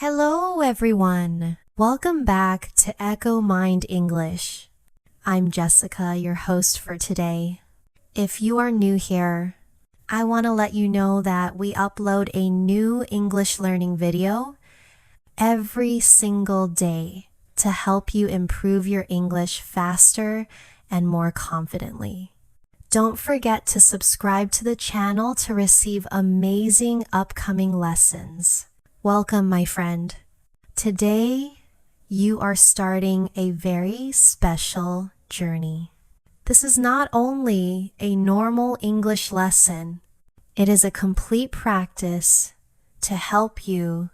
Hello, everyone. Welcome back to EchoMind English. I'm Jessica, your host for today. If you are new here, I want to let you know that we upload a new English learning video every single day to help you improve your English faster and more confidently. Don't forget to subscribe to the channel to receive amazing upcoming lessons. Welcome, my friend. Today, you are starting a very special journey. This is not only a normal English lesson, it is a complete practice to help you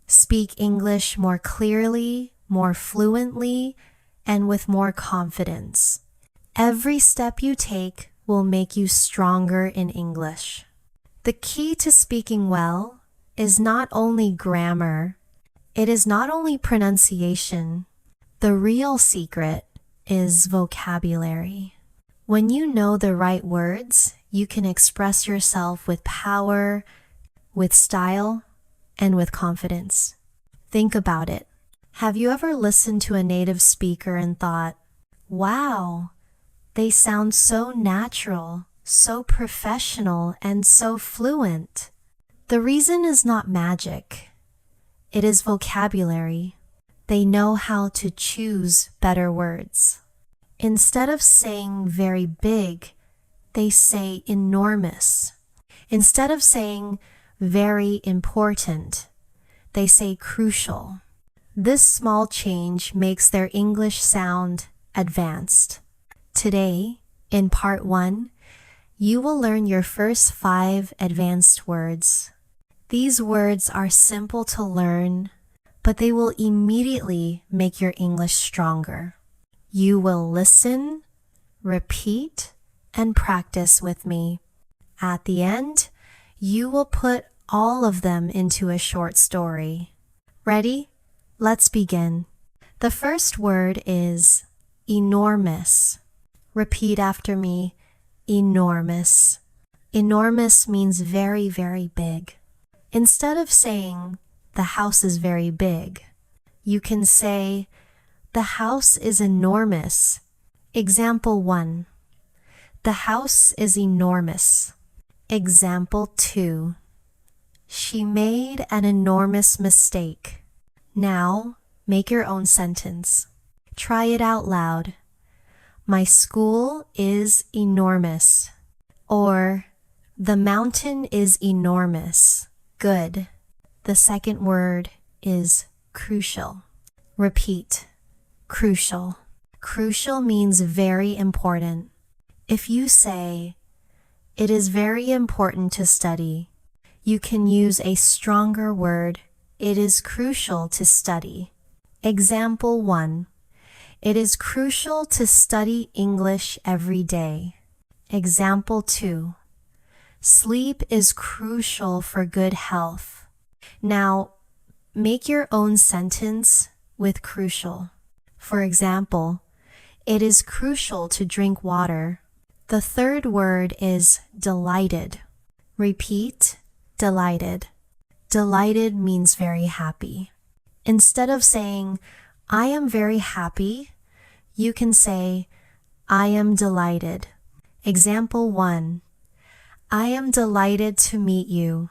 speak English more clearly, more fluently, and with more confidence. Every step you take will make you stronger in English. The key to speaking well is not only grammar, it is not only pronunciation. The real secret is vocabulary. When you know the right words, you can express yourself with power, with style, and with confidence. Think about it. Have you ever listened to a native speaker and thought, wow, they sound so natural, so professional, and so fluent? The reason is not magic. It is vocabulary. They know how to choose better words. Instead of saying very big, they say enormous. Instead of saying very important, they say crucial. This small change makes their English sound advanced. Today, in part 1, you will learn your first 5 advanced words. These words are simple to learn, but they will immediately make your English stronger. You will listen, repeat, and practice with me. At the end, you will put all of them into a short story. Ready? Let's begin. The first word is enormous. Repeat after me, enormous. Enormous means very, very big. Instead of saying, the house is very big, you can say, the house is enormous. Example 1. The house is enormous. Example 2. She made an enormous mistake. Now, make your own sentence. Try it out loud. My school is enormous. Or, the mountain is enormous. Good. The second word is crucial. Repeat. Crucial. Crucial means very important. If you say, it is very important to study, you can use a stronger word. It is crucial to study. Example 1. It is crucial to study English every day. Example 2. Sleep is crucial for good health. Now, make your own sentence with crucial. For example, it is crucial to drink water. The third word is delighted. Repeat, delighted. Delighted means very happy. Instead of saying, I am very happy, you can say, I am delighted. Example 1. I am delighted to meet you.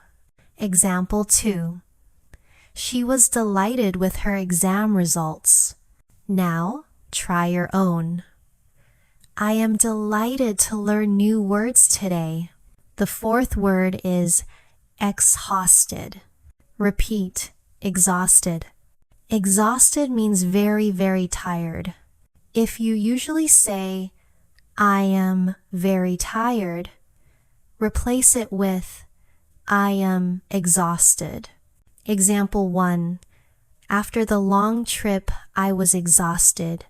Example 2. She was delighted with her exam results. Now, try your own. I am delighted to learn new words today. The fourth word is exhausted. Repeat, exhausted. Exhausted means very, very tired. If you usually say, I am very tired, replace it with, I am exhausted. Example 1. After the long trip, I was exhausted.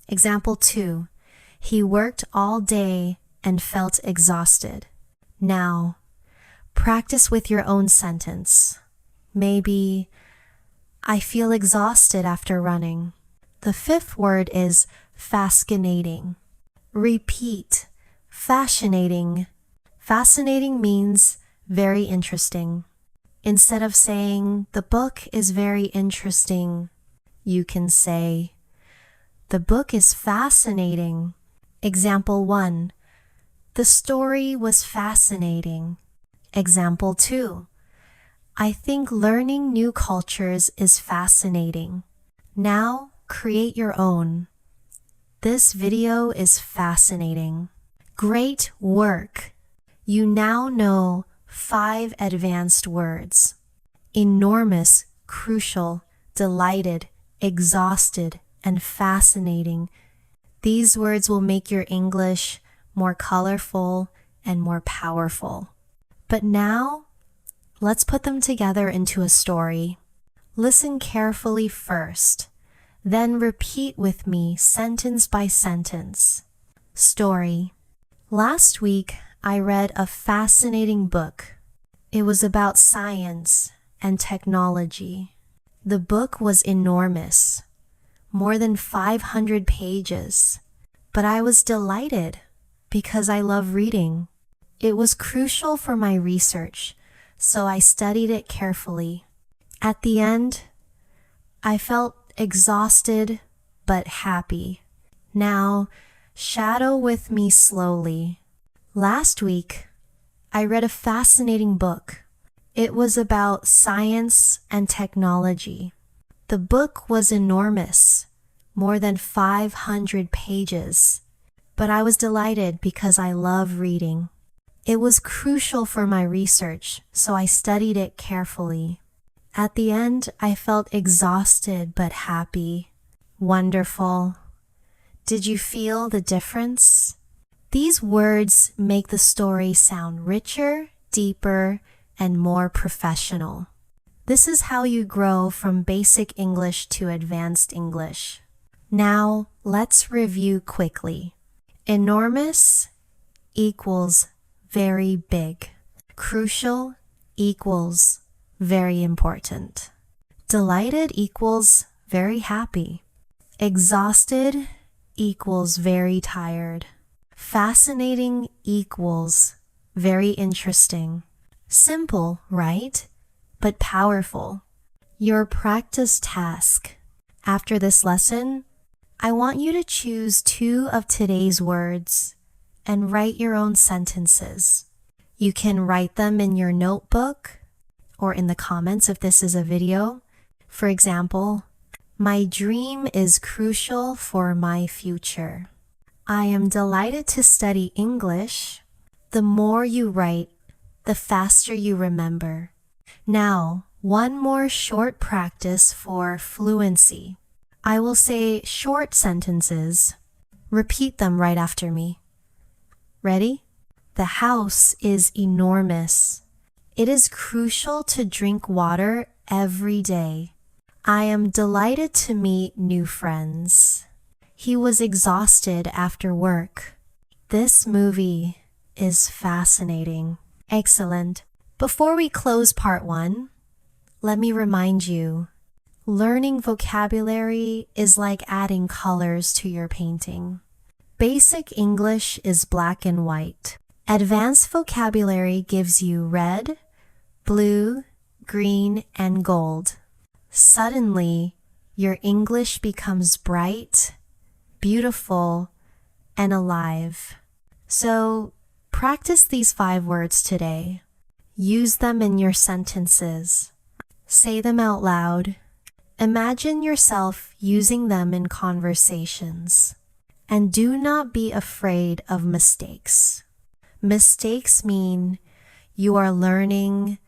Example 2. He worked all day and felt exhausted. Now, practice with your own sentence. Maybe, I feel exhausted after running. The fifth word is fascinating. Repeat, fascinating. Fascinating means very interesting. Instead of saying, "The book is very interesting," you can say, "The book is fascinating." Example 1. The story was fascinating. Example 2. I think learning new cultures is fascinating. Now, create your own. This video is fascinating. Great work! You now know 5 advanced words. Enormous, crucial, delighted, exhausted, and fascinating. These words will make your English more colorful and more powerful. But now, let's put them together into a story. Listen carefully first, then repeat with me sentence by sentence. Story. Last week, I read a fascinating book. It was about science and technology. The book was enormous, more than 500 pages, but I was delighted because I love reading. It was crucial for my research, so I studied it carefully. At the end, I felt exhausted but happy. Now, shadow with me slowly. Last week, I read a fascinating book. It was about science and technology. The book was enormous, more than 500 pages, but I was delighted because I love reading. It was crucial for my research, so I studied it carefully. At the end, I felt exhausted but happy. Wonderful. Did you feel the difference? These words make the story sound richer, deeper, and more professional. This is how you grow from basic English to advanced English. Now, let's review quickly. Enormous equals very big. Crucial equals very important. Delighted equals very happy. Exhausted equals very tired. Fascinating equals very interesting. Simple, right? But powerful. Your practice task. After this lesson, I want you to choose 2 of today's words and write your own sentences. You can write them in your notebook or in the comments if this is a video. For example, my dream is crucial for my future. I am delighted to study English. The more you write, the faster you remember. Now, one more short practice for fluency. I will say short sentences. Repeat them right after me. Ready? The house is enormous. It is crucial to drink water every day. I am delighted to meet new friends. He was exhausted after work. This movie is fascinating. Excellent. Before we close part 1, let me remind you, learning vocabulary is like adding colors to your painting. Basic English is black and white. Advanced vocabulary gives you red, blue, green, and gold. Suddenly, your English becomes bright, beautiful, and alive. So, practice these 5 words today. Use them in your sentences. Say them out loud. Imagine yourself using them in conversations. And do not be afraid of mistakes. Mistakes mean you are learning.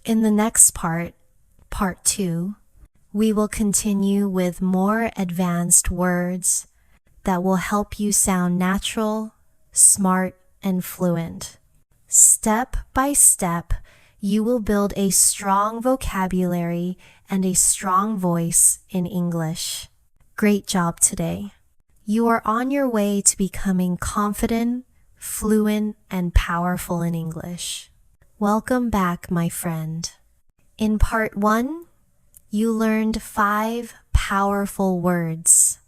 In the next part 2, we will continue with more advanced words that will help you sound natural, smart, and fluent. Step by step, you will build a strong vocabulary and a strong voice in English. Great job today. You are on your way to becoming confident, fluent, and powerful in English. Welcome back, my friend. In part 1, you learned 5 powerful words: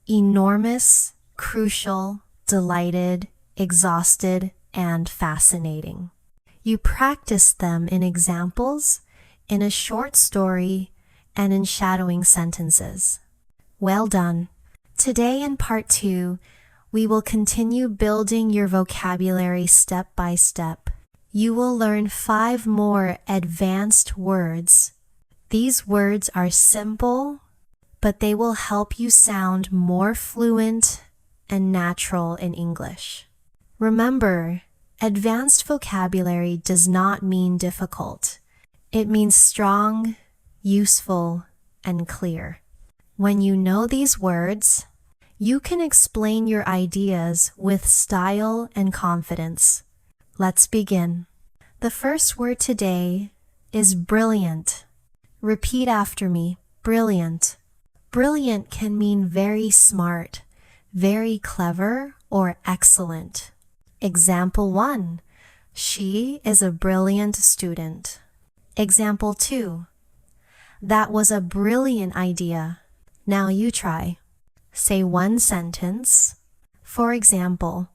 enormous, crucial, delighted, exhausted, and fascinating. You practiced them in examples in a short story, and in shadowing sentences. Well done! Today in part 2, we will continue building your vocabulary step by step. You will learn 5 more advanced words. These words are simple, but they will help you sound more fluent and natural in English. Remember, advanced vocabulary does not mean difficult. It means strong, useful, and clear. When you know these words, you can explain your ideas with style and confidence. Let's begin. The first word today is brilliant. Repeat after me, brilliant. Brilliant can mean very smart, very clever, or excellent. Example 1. She is a brilliant student. Example 2. That was a brilliant idea. Now you try. Say one sentence. For example,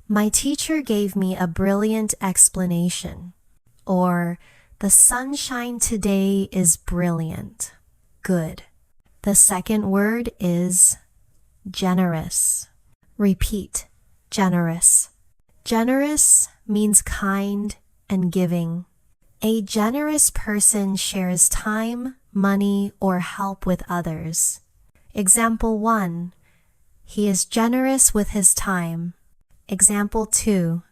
my teacher gave me a brilliant explanation. Or, the sunshine today is brilliant. Good. The second word is generous. Repeat, generous. Generous means kind and giving. A generous person shares time, money, or help with others. Example 1. He is generous with his time. Example 2.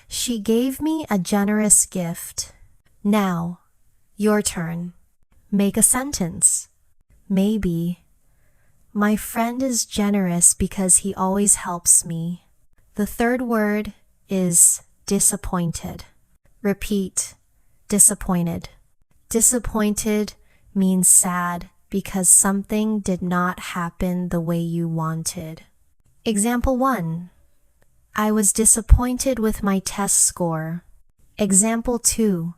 She gave me a generous gift. Now, your turn. Make a sentence. Maybe, my friend is generous because he always helps me. The third word is disappointed. Repeat, disappointed. Disappointed means sad because something did not happen the way you wanted. Example 1. I was disappointed with my test score. Example 2.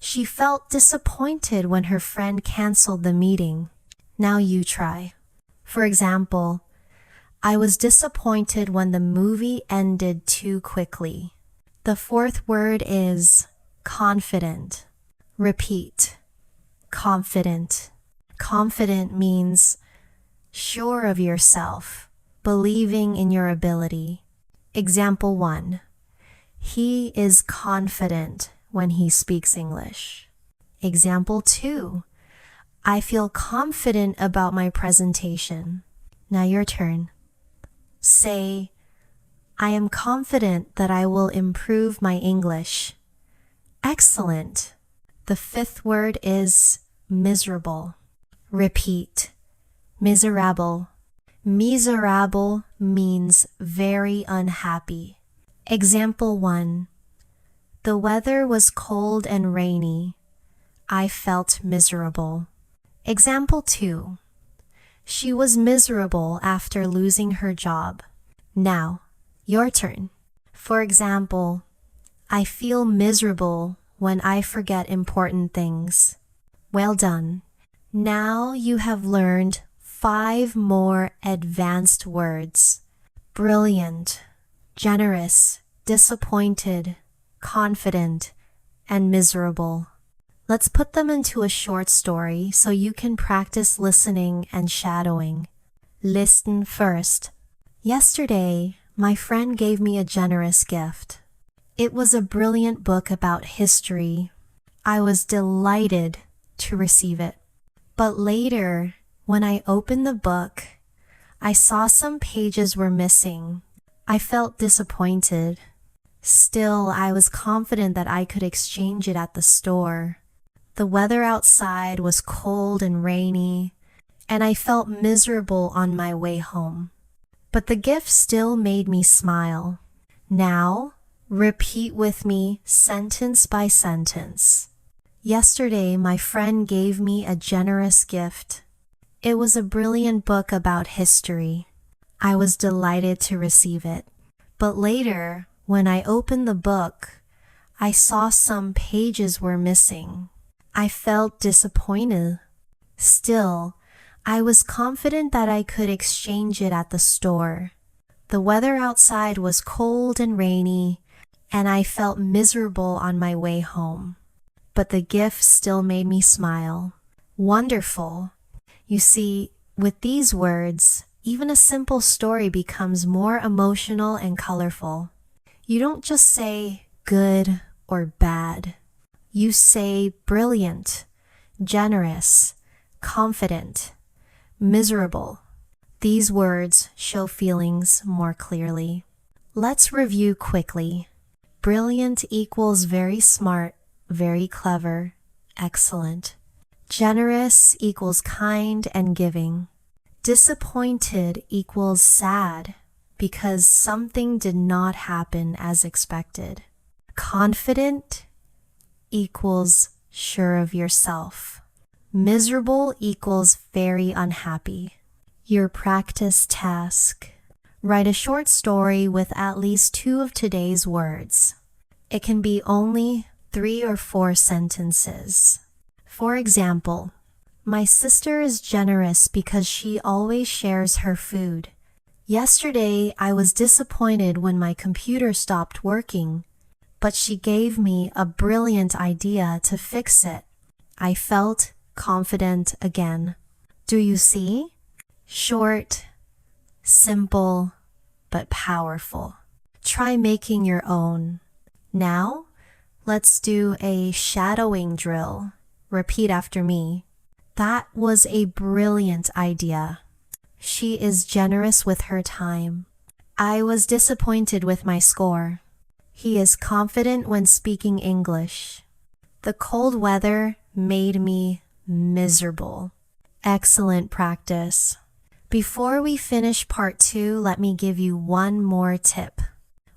She felt disappointed when her friend canceled the meeting. Now you try. For example, I was disappointed when the movie ended too quickly. The fourth word is confident. Repeat, confident. Confident means sure of yourself, believing in your ability. Example 1. He is confident when he speaks English. Example 2. I feel confident about my presentation. Now your turn. Say, I am confident that I will improve my English. Excellent. The fifth word is miserable. Repeat, miserable. Miserable means very unhappy. Example 1. The weather was cold and rainy. I felt miserable. Example 2. She was miserable after losing her job. Now, your turn. For example, I feel miserable when I forget important things. Well done. Now you have learned 5 more advanced words. Brilliant, generous, disappointed, confident, and miserable. Let's put them into a short story so you can practice listening and shadowing. Listen first. Yesterday, my friend gave me a generous gift. It was a brilliant book about history. I was delighted to receive it. But later, when I opened the book, I saw some pages were missing. I felt disappointed. Still, I was confident that I could exchange it at the store. The weather outside was cold and rainy, and I felt miserable on my way home. But the gift still made me smile. Now, repeat with me sentence by sentence. Yesterday, my friend gave me a generous gift. It was a brilliant book about history. I was delighted to receive it. But later, when I opened the book, I saw some pages were missing. I felt disappointed. Still, I was confident that I could exchange it at the store. The weather outside was cold and rainy, and I felt miserable on my way home. but the gift still made me smile. Wonderful. You see, with these words, even a simple story becomes more emotional and colorful. You don't just say good or bad. You say brilliant, generous, confident, miserable. These words show feelings more clearly. Let's review quickly. Brilliant equals very smart, very clever, excellent. Generous equals kind and giving. Disappointed equals sad because something did not happen as expected. Confident equals sure of yourself. Miserable equals very unhappy. Your practice task. Write a short story with at least 2 of today's words. It can be only 3 or 4 sentences. For example, my sister is generous because she always shares her food. Yesterday, I was disappointed when my computer stopped working, but she gave me a brilliant idea to fix it. I felt confident again. Do you see? Short, simple, but powerful. Try making your own. Now, let's do a shadowing drill. Repeat after me. That was a brilliant idea. She is generous with her time. I was disappointed with my score. He is confident when speaking English. The cold weather made me miserable. Excellent practice. Before we finish part 2, let me give you one more tip.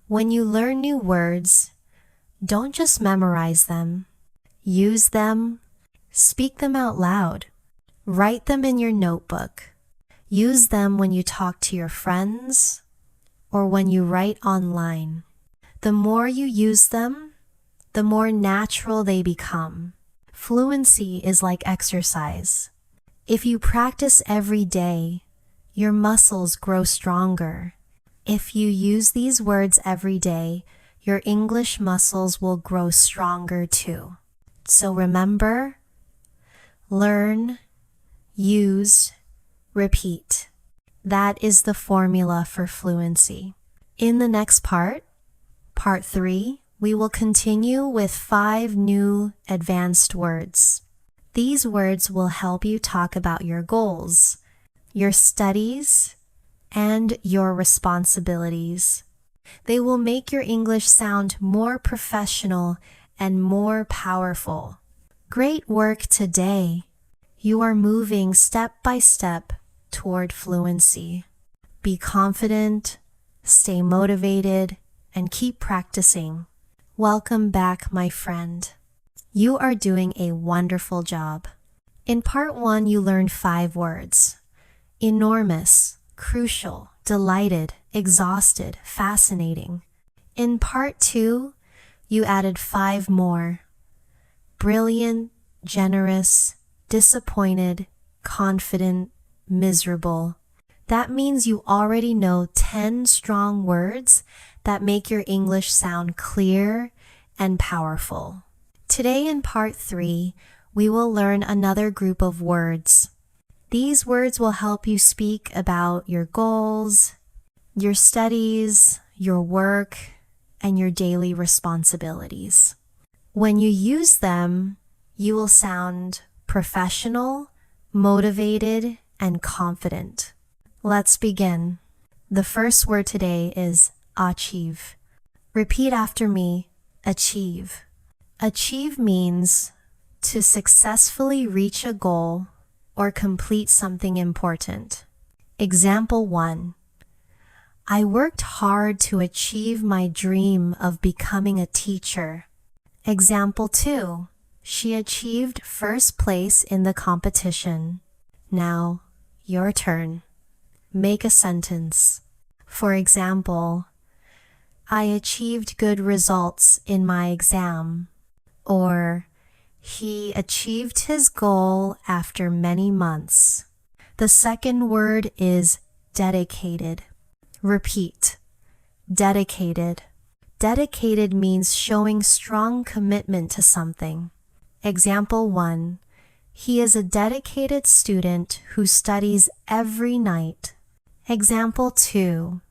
When you learn new words, don't just memorize them. Use them. Speak them out loud. Write them in your notebook. Use them when you talk to your friends or when you write online. The more you use them, the more natural they become. Fluency is like exercise. If you practice every day, your muscles grow stronger. If you use these words every day, your English muscles will grow stronger too. So remember, learn, use, repeat. That is the formula for fluency. In the next part 3, we will continue with 5 new advanced words. These words will help you talk about your goals, your studies, and your responsibilities. They will make your English sound more professional and more powerful. Great work today. You are moving step by step toward fluency. Be confident, stay motivated, and keep practicing. Welcome back, my friend. You are doing a wonderful job. In part 1, you learned 5 words. Enormous, crucial, delighted, exhausted, fascinating. In part 2, you added 5 more. Brilliant, generous, disappointed, confident, miserable. That means you already know 10 strong words that make your English sound clear and powerful. Today in part 3, we will learn another group of words. These words will help you speak about your goals, your studies, your work, and your daily responsibilities. When you use them, you will sound professional, motivated, and confident. Let's begin. The first word today is achieve. Repeat after me, achieve. Achieve means to successfully reach a goal or complete something important. Example 1. I worked hard to achieve my dream of becoming a teacher. Example 2. She achieved first place in the competition. Now, your turn. Make a sentence. For example, I achieved good results in my exam. Or, he achieved his goal after many months. The second word is dedicated. Repeat. Dedicated. Dedicated means showing strong commitment to something. Example 1. He is a dedicated student who studies every night. Example 2.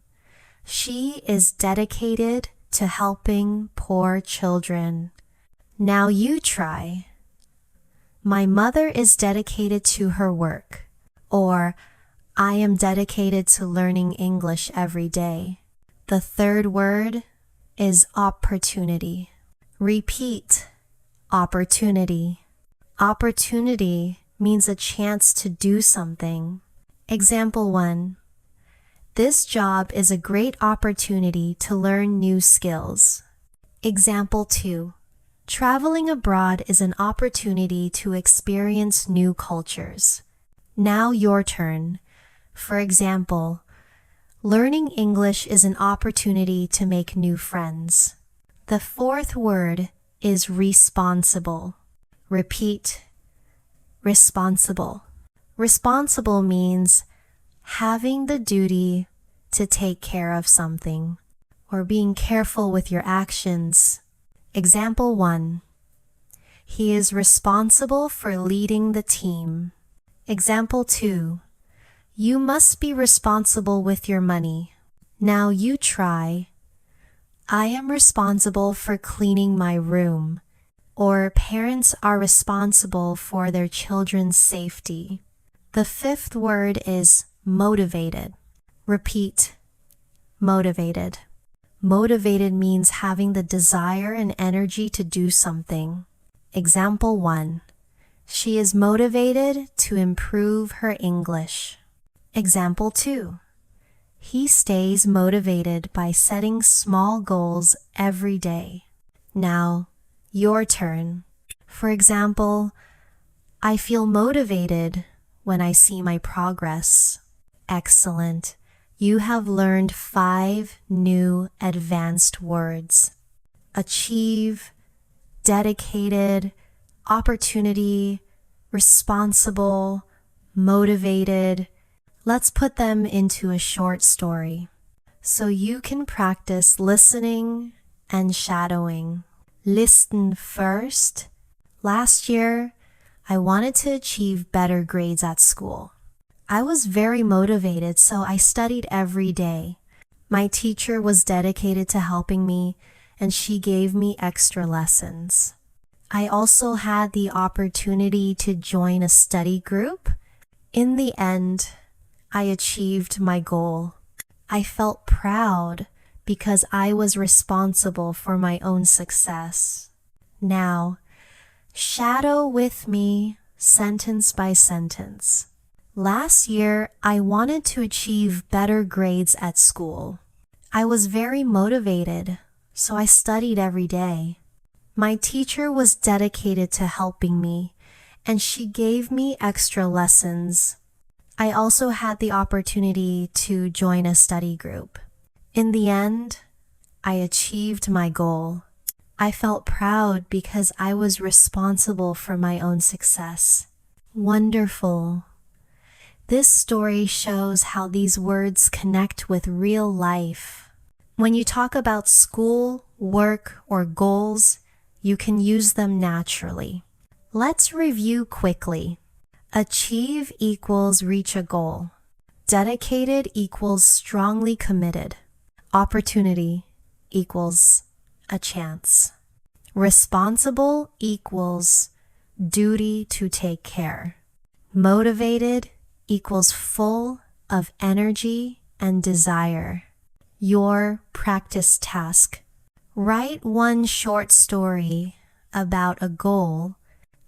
She is dedicated to helping poor children. Now you try. My mother is dedicated to her work. Or, I am dedicated to learning English every day. The third word is opportunity. Repeat. Opportunity. Opportunity means a chance to do something. Example 1. This job is a great opportunity to learn new skills. Example 2. Traveling abroad is an opportunity to experience new cultures. Now your turn. For example, learning English is an opportunity to make new friends. The fourth word is responsible. Repeat. Responsible. Responsible means having the duty to take care of something or being careful with your actions. Example 1. He is responsible for leading the team. Example 2. You must be responsible with your money. Now you try. I am responsible for cleaning my room. Or parents are responsible for their children's safety. The fifth word is motivated. Repeat. Motivated. Motivated means having the desire and energy to do something. Example 1. She is motivated to improve her English. Example 2. He stays motivated by setting small goals every day. Now, your turn. For example, I feel motivated when I see my progress. Excellent. You have learned 5 new advanced words. Achieve, dedicated, opportunity, responsible, motivated. Let's put them into a short story so you can practice listening and shadowing. Listen first. Last year, I wanted to achieve better grades at school. I was very motivated, so I studied every day. My teacher was dedicated to helping me, and she gave me extra lessons. I also had the opportunity to join a study group. In the end, I achieved my goal. I felt proud because I was responsible for my own success. Now, shadow with me sentence by sentence. Last year, I wanted to achieve better grades at school. I was very motivated, so I studied every day. My teacher was dedicated to helping me, and she gave me extra lessons. I also had the opportunity to join a study group. In the end, I achieved my goal. I felt proud because I was responsible for my own success. Wonderful. This story shows how these words connect with real life. When you talk about school, work, or goals, you can use them naturally. Let's review quickly. Achieve equals reach a goal. Dedicated equals strongly committed. Opportunity equals a chance. Responsible equals duty to take care. Motivated equals full of energy and desire. Your practice task. Write one short story about a goal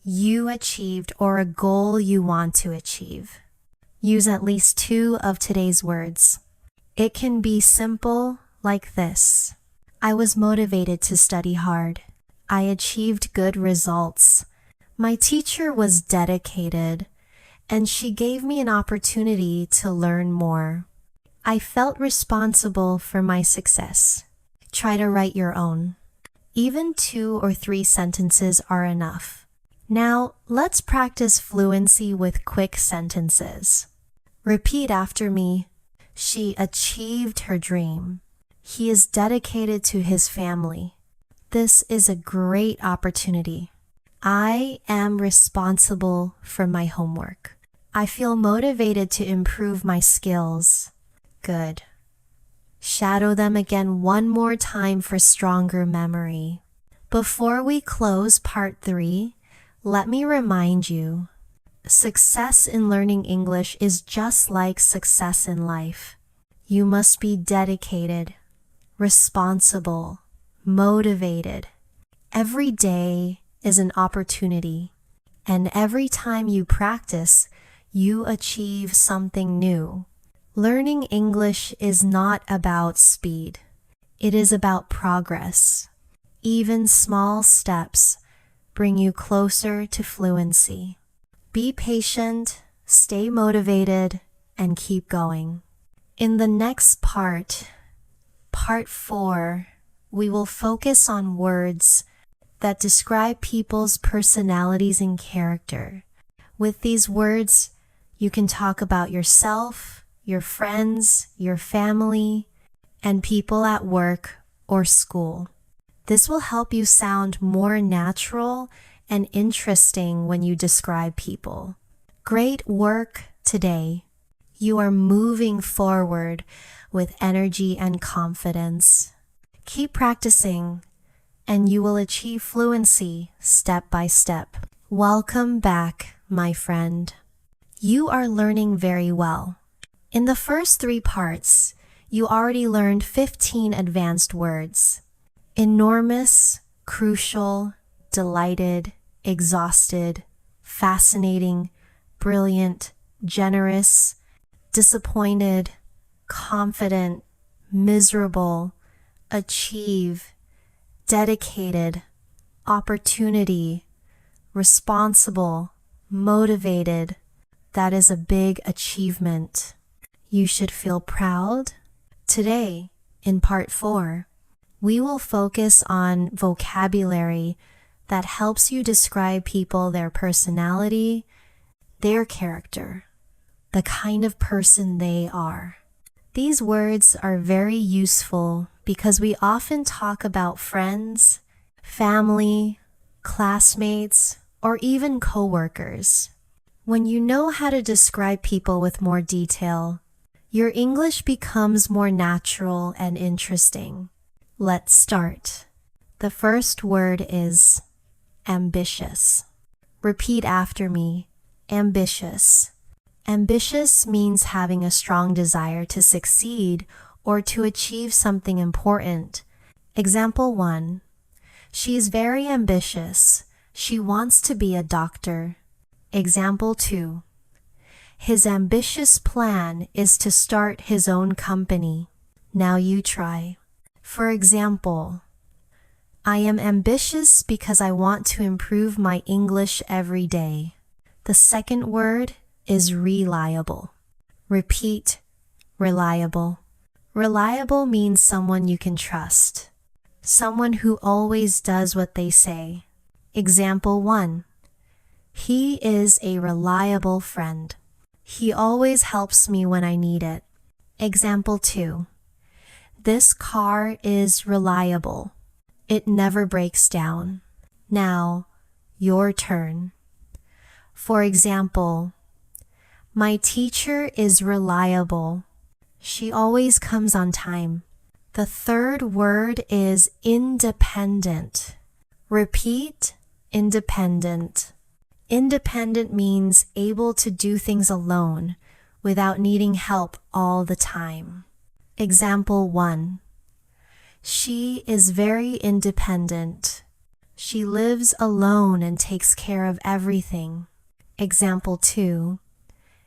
you achieved or a goal you want to achieve. Use at least 2 of today's words. It can be simple like this. I was motivated to study hard. I achieved good results. My teacher was dedicated, and she gave me an opportunity to learn more. I felt responsible for my success. Try to write your own. Even 2 or 3 sentences are enough. Now, let's practice fluency with quick sentences. Repeat after me. She achieved her dream. He is dedicated to his family. This is a great opportunity. I am responsible for my homework. I feel motivated to improve my skills. Good. Shadow them again one more time for stronger memory. Before we close part 3, let me remind you, success in learning English is just like success in life. You must be dedicated, responsible, motivated. Every day is an opportunity, and every time you practice, you achieve something new. Learning English is not about speed. It is about progress. Even small steps bring you closer to fluency. Be patient, stay motivated, and keep going. In the next part 4, we will focus on words that describe people's personalities and character. With these words, you can talk about yourself, your friends, your family, and people at work or school. This will help you sound more natural and interesting when you describe people. Great work today. You are moving forward with energy and confidence. Keep practicing, and you will achieve fluency step by step. Welcome back, my friend. You are learning very well. In the first 3 parts, you already learned 15 advanced words. Enormous, crucial, delighted, exhausted, fascinating, brilliant, generous, disappointed, confident, miserable, achieve, dedicated, opportunity, responsible, motivated. That is a big achievement. You should feel proud. Today, in part 4, we will focus on vocabulary that helps you describe people, their personality, their character, the kind of person they are. These words are very useful because we often talk about friends, family, classmates, or even coworkers. When you know how to describe people with more detail, your English becomes more natural and interesting. Let's start. The first word is ambitious. Repeat after me. Ambitious. Ambitious means having a strong desire to succeed or to achieve something important. Example 1. She is very ambitious. She wants to be a doctor. Example 2. His ambitious plan is to start his own company. Now you try. For example, I am ambitious because I want to improve my English every day. The second word is reliable. Repeat, reliable. Reliable means someone you can trust. Someone who always does what they say. Example 1. He is a reliable friend. He always helps me when I need it. Example 2. This car is reliable. It never breaks down. Now, your turn. For example, my teacher is reliable. She always comes on time. The third word is independent. Repeat, independent. Independent means able to do things alone without needing help all the time. Example 1. She is very independent. She lives alone and takes care of everything. Example 2.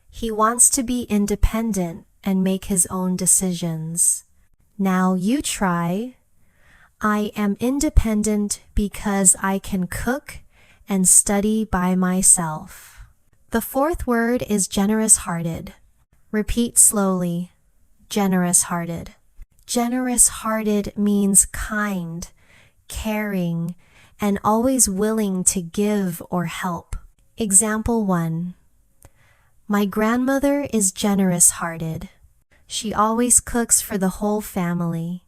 He wants to be independent and make his own decisions. Now you try. I am independent because I can cook and study by myself. The fourth word is generous-hearted. Repeat slowly. Generous-hearted. Generous-hearted means kind, caring, and always willing to give or help. Example 1. My grandmother is generous-hearted. She always cooks for the whole family.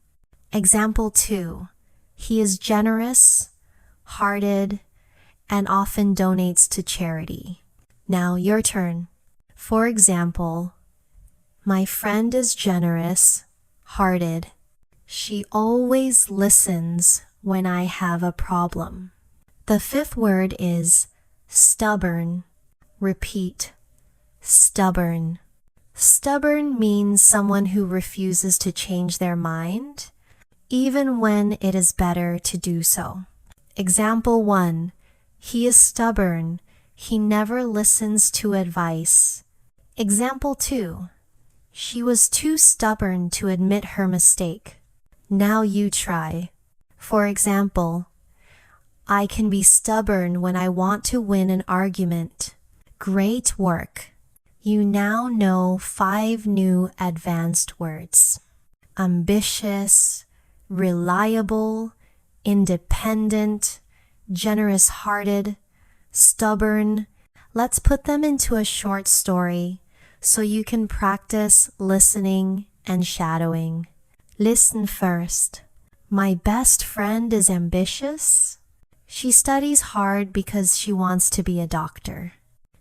Example 2. He is generous, hearted, and often donates to charity. Now your turn. For example, my friend is generous, hearted. She always listens when I have a problem. The fifth word is stubborn. Repeat, stubborn. Stubborn means someone who refuses to change their mind, even when it is better to do so. Example 1. He is stubborn. He never listens to advice. Example 2. She was too stubborn to admit her mistake. Now you try. For example, I can be stubborn when I want to win an argument. Great work. You now know 5 new advanced words. Ambitious, reliable, independent, generous-hearted, stubborn. Let's put them into a short story so you can practice listening and shadowing. Listen first. My best friend is ambitious. She studies hard because she wants to be a doctor.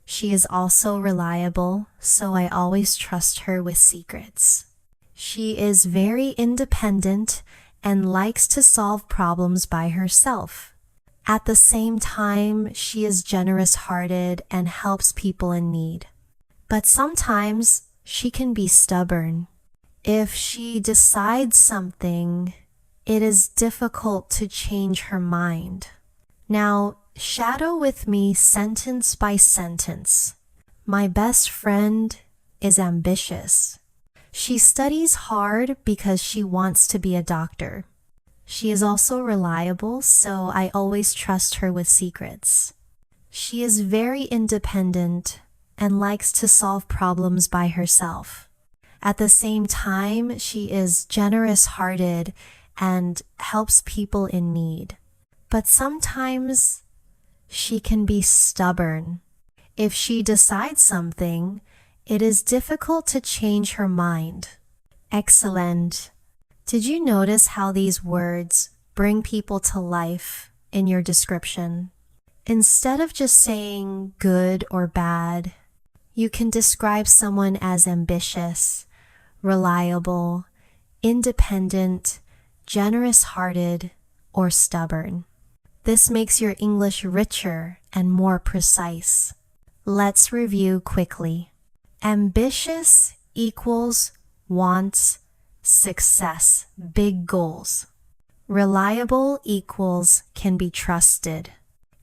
She is also reliable, so I always trust her with secrets. She is very independent and likes to solve problems by herself. At the same time, she is generous-hearted and helps people in need. But sometimes she can be stubborn. If she decides something, it is difficult to change her mind. Now, shadow with me sentence by sentence. My best friend is ambitious. She studies hard because she wants to be a doctor. She is also reliable, so I always trust her with secrets. She is very independent and likes to solve problems by herself. At the same time, she is generous-hearted and helps people in need. But sometimes she can be stubborn. If she decides something, it is difficult to change her mind. Excellent. Did you notice how these words bring people to life in your description? Instead of just saying good or bad, you can describe someone as ambitious, reliable, independent, generous-hearted, or stubborn. This makes your English richer and more precise. Let's review quickly. Ambitious equals wants success, big goals. Reliable equals can be trusted.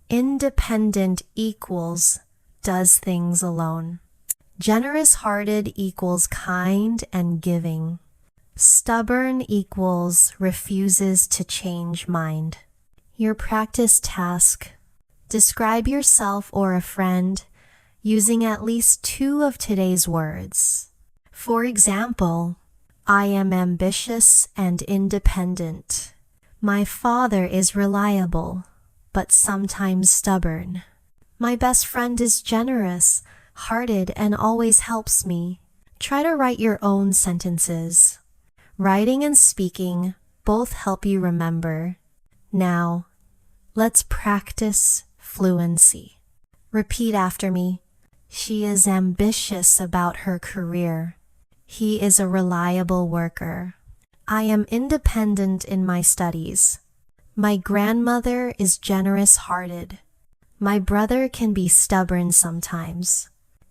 Independent equals does things alone. Generous-hearted equals kind and giving. Stubborn equals refuses to change mind. Your practice task. Describe yourself or a friend using at least 2 of today's words. For example, I am ambitious and independent. My father is reliable, but sometimes stubborn. My best friend is generous, hearted, and always helps me. Try to write your own sentences. Writing and speaking both help you remember. Now, let's practice fluency. Repeat after me. She is ambitious about her career. He is a reliable worker. I am independent in my studies. My grandmother is generous-hearted. My brother can be stubborn sometimes.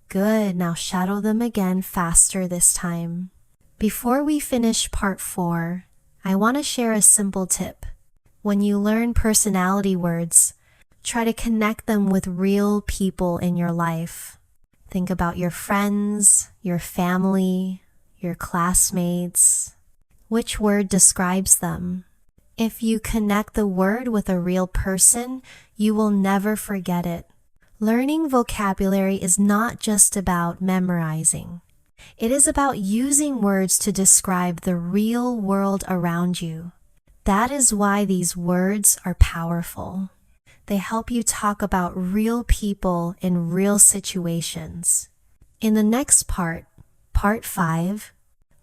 Good, now shadow them again faster this time. Before we finish part 4, I want to share a simple tip. When you learn personality words, try to connect them with real people in your life. Think about your friends, your family, your classmates. Which word describes them? If you connect the word with a real person, you will never forget it. Learning vocabulary is not just about memorizing. It is about using words to describe the real world around you. That is why these words are powerful. They help you talk about real people in real situations. In the next part, part 5,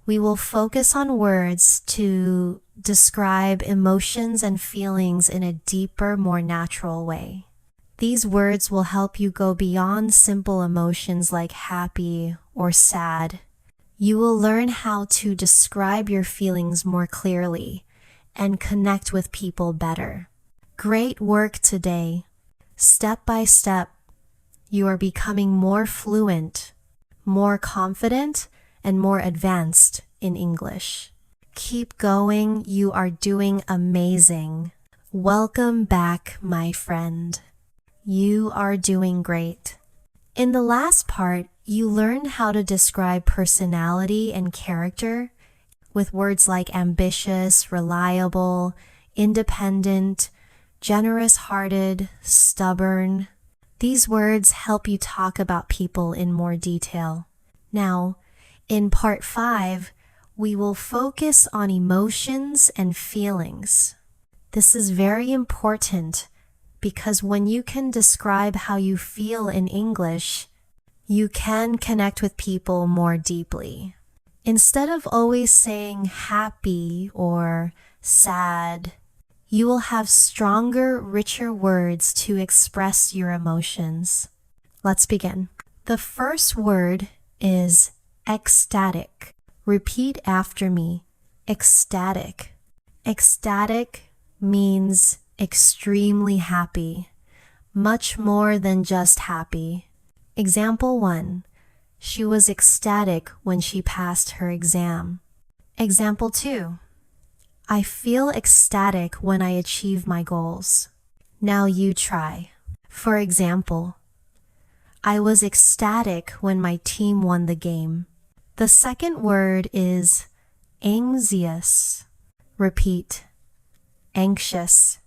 we will focus on words to describe emotions and feelings in a deeper, more natural way. These words will help you go beyond simple emotions like happy or sad. You will learn how to describe your feelings more clearly and connect with people better. Great work today. Step by step, you are becoming more fluent, more confident, and more advanced in English. Keep going, you are doing amazing. Welcome back, my friend. You are doing great. In the last part, you learned how to describe personality and character with words like ambitious, reliable, independent, generous-hearted, stubborn. These words help you talk about people in more detail. Now, in part 5, we will focus on emotions and feelings. This is very important because when you can describe how you feel in English, you can connect with people more deeply. Instead of always saying happy or sad, you will have stronger, richer words to express your emotions. Let's begin. The first word is ecstatic. Repeat after me. Ecstatic. Ecstatic means extremely happy, much more than just happy. Example 1. She was ecstatic when she passed her exam. Example 2. I feel ecstatic when I achieve my goals. Now you try. For example, I was ecstatic when my team won the game. The second word is anxious. Repeat. Anxious.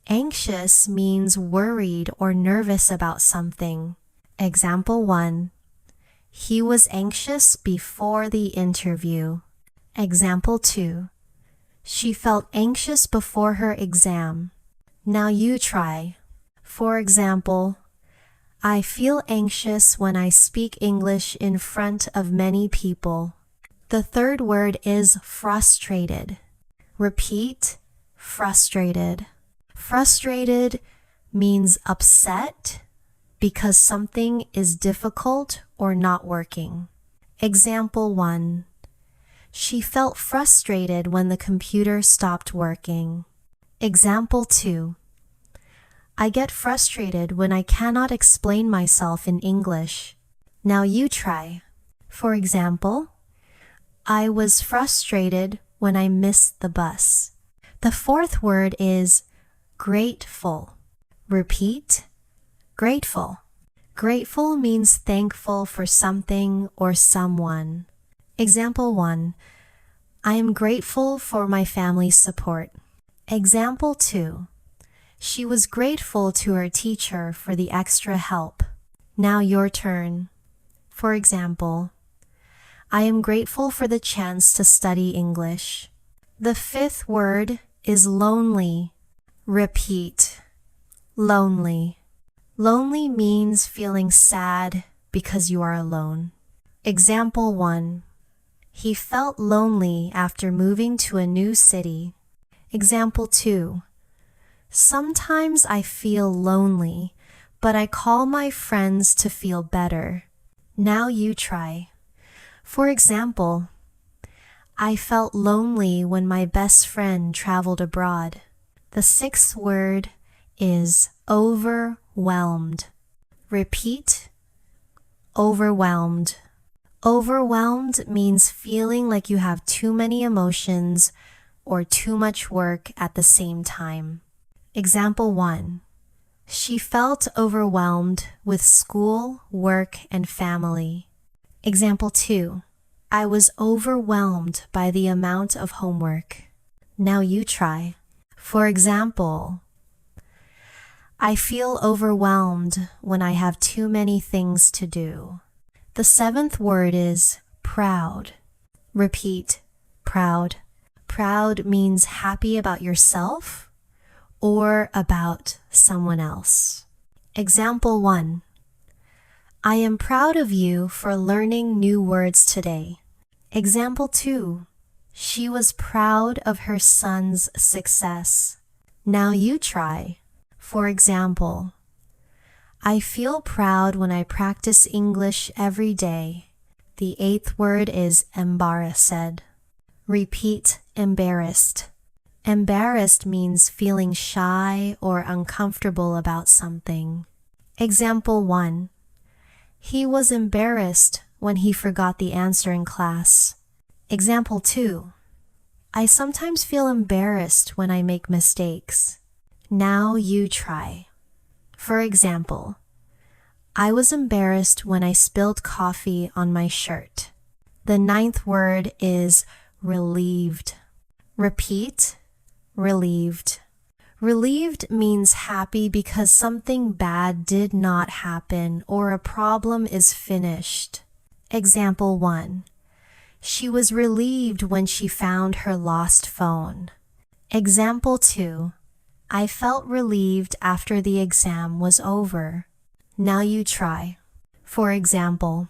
Anxious means worried or nervous about something. Example 1. He was anxious before the interview. Example 2. She felt anxious before her exam. Now you try. For example, I feel anxious when I speak English in front of many people. The third word is frustrated. Repeat. Frustrated. Frustrated means upset because something is difficult or not working. Example 1. She felt frustrated when the computer stopped working. Example 2. I get frustrated when I cannot explain myself in English. Now you try. For example, I was frustrated when I missed the bus. The fourth word is grateful. Repeat. Grateful. Grateful means thankful for something or someone. Example 1. I am grateful for my family's support. Example 2. She was grateful to her teacher for the extra help. Now your turn. For example, I am grateful for the chance to study English. The fifth word is lonely. Repeat. Lonely. Lonely means feeling sad because you are alone. Example 1. He felt lonely after moving to a new city. Example 2. Sometimes I feel lonely, but I call my friends to feel better. Now you try. For example, I felt lonely when my best friend traveled abroad. The sixth word is overwhelmed. Repeat. Overwhelmed. Overwhelmed means feeling like you have too many emotions or too much work at the same time. Example 1. She felt overwhelmed with school, work, and family. Example 2. I was overwhelmed by the amount of homework. Now you try. For example, I feel overwhelmed when I have too many things to do. The seventh word is proud. Repeat. Proud. Proud means happy about yourself or about someone else. Example 1. I am proud of you for learning new words today. Example 2. She was proud of her son's success. Now you try. For example, I feel proud when I practice English every day. The eighth word is embarrassed. Repeat embarrassed. Embarrassed means feeling shy or uncomfortable about something. Example 1. He was embarrassed when he forgot the answer in class. Example 2. I sometimes feel embarrassed when I make mistakes. Now you try. For example, I was embarrassed when I spilled coffee on my shirt. The ninth word is relieved. Repeat, relieved. Relieved means happy because something bad did not happen or a problem is finished. Example 1. She was relieved when she found her lost phone. Example 2. I felt relieved after the exam was over. Now you try. For example,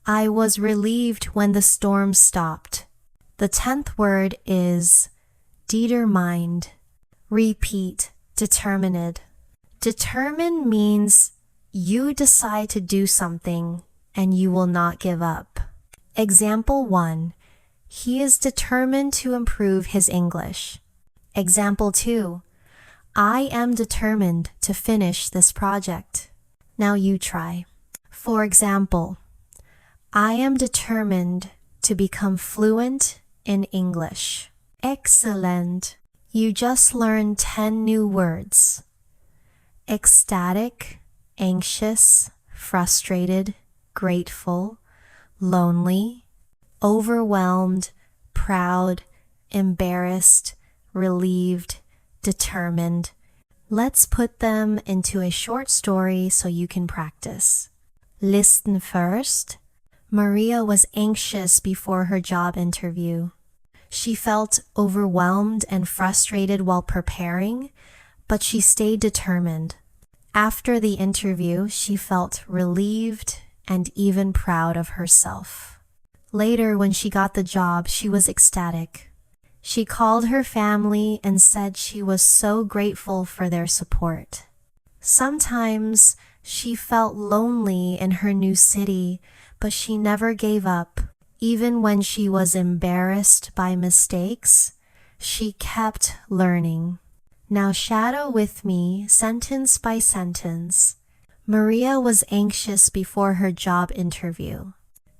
I was relieved when the storm stopped. The 10th word is determined. Repeat, determined. Determined means you decide to do something and you will not give up. Example 1. He is determined to improve his English. Example 2. I am determined to finish this project. Now you try. For example, I am determined to become fluent in English. Excellent! You just learned 10 new words. Ecstatic, anxious, frustrated, grateful, lonely, overwhelmed, proud, embarrassed, relieved, determined. Let's put them into a short story so you can practice. Listen first. Maria was anxious before her job interview. She felt overwhelmed and frustrated while preparing, but she stayed determined. After the interview, she felt relieved and even proud of herself. Later, when she got the job, she was ecstatic. She called her family and said she was so grateful for their support. Sometimes she felt lonely in her new city, but she never gave up. Even when she was embarrassed by mistakes, she kept learning. Now shadow with me, sentence by sentence. Maria was anxious before her job interview.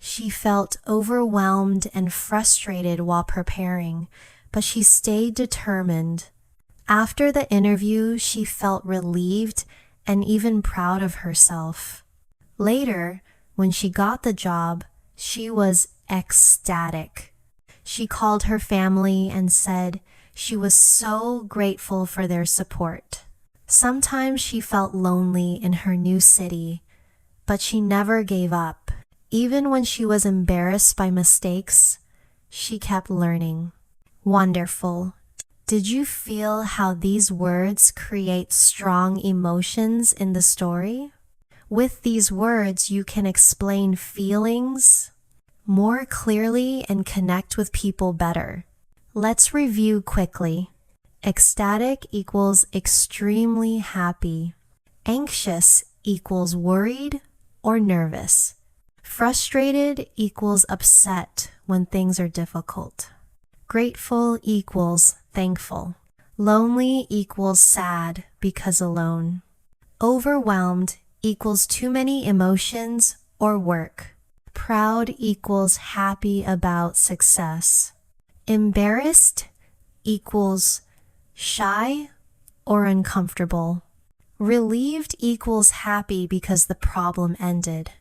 She felt overwhelmed and frustrated while preparing, but she stayed determined. After the interview, she felt relieved and even proud of herself. Later, when she got the job, she was ecstatic. She called her family and said she was so grateful for their support. Sometimes she felt lonely in her new city, but she never gave up. Even when she was embarrassed by mistakes, she kept learning. Wonderful. Did you feel how these words create strong emotions in the story? With these words, you can explain feelings more clearly and connect with people better. Let's review quickly. Ecstatic equals extremely happy. Anxious equals worried or nervous. Frustrated equals upset when things are difficult. Grateful equals thankful. Lonely equals sad because alone. Overwhelmed equals too many emotions or work. Proud equals happy about success. Embarrassed equals shy or uncomfortable. Relieved equals happy because the problem ended.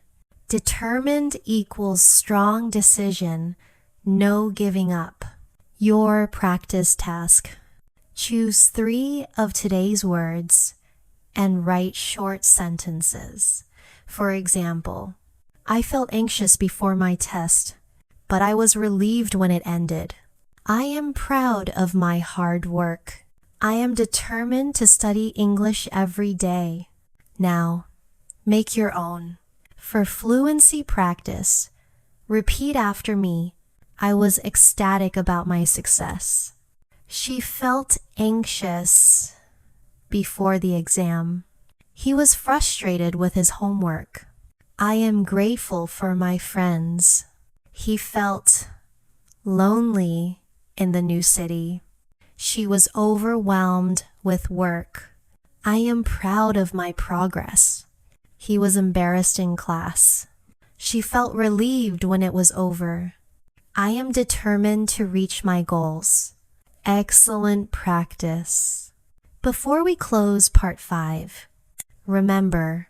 Determined equals strong decision, no giving up. Your practice task. Choose 3 of today's words and write short sentences. For example, I felt anxious before my test, but I was relieved when it ended. I am proud of my hard work. I am determined to study English every day. Now, make your own. For fluency practice, repeat after me. I was ecstatic about my success. She felt anxious before the exam. He was frustrated with his homework. I am grateful for my friends. He felt lonely in the new city. She was overwhelmed with work. I am proud of my progress. He was embarrassed in class. She felt relieved when it was over. I am determined to reach my goals. Excellent practice. Before we close part 5, remember,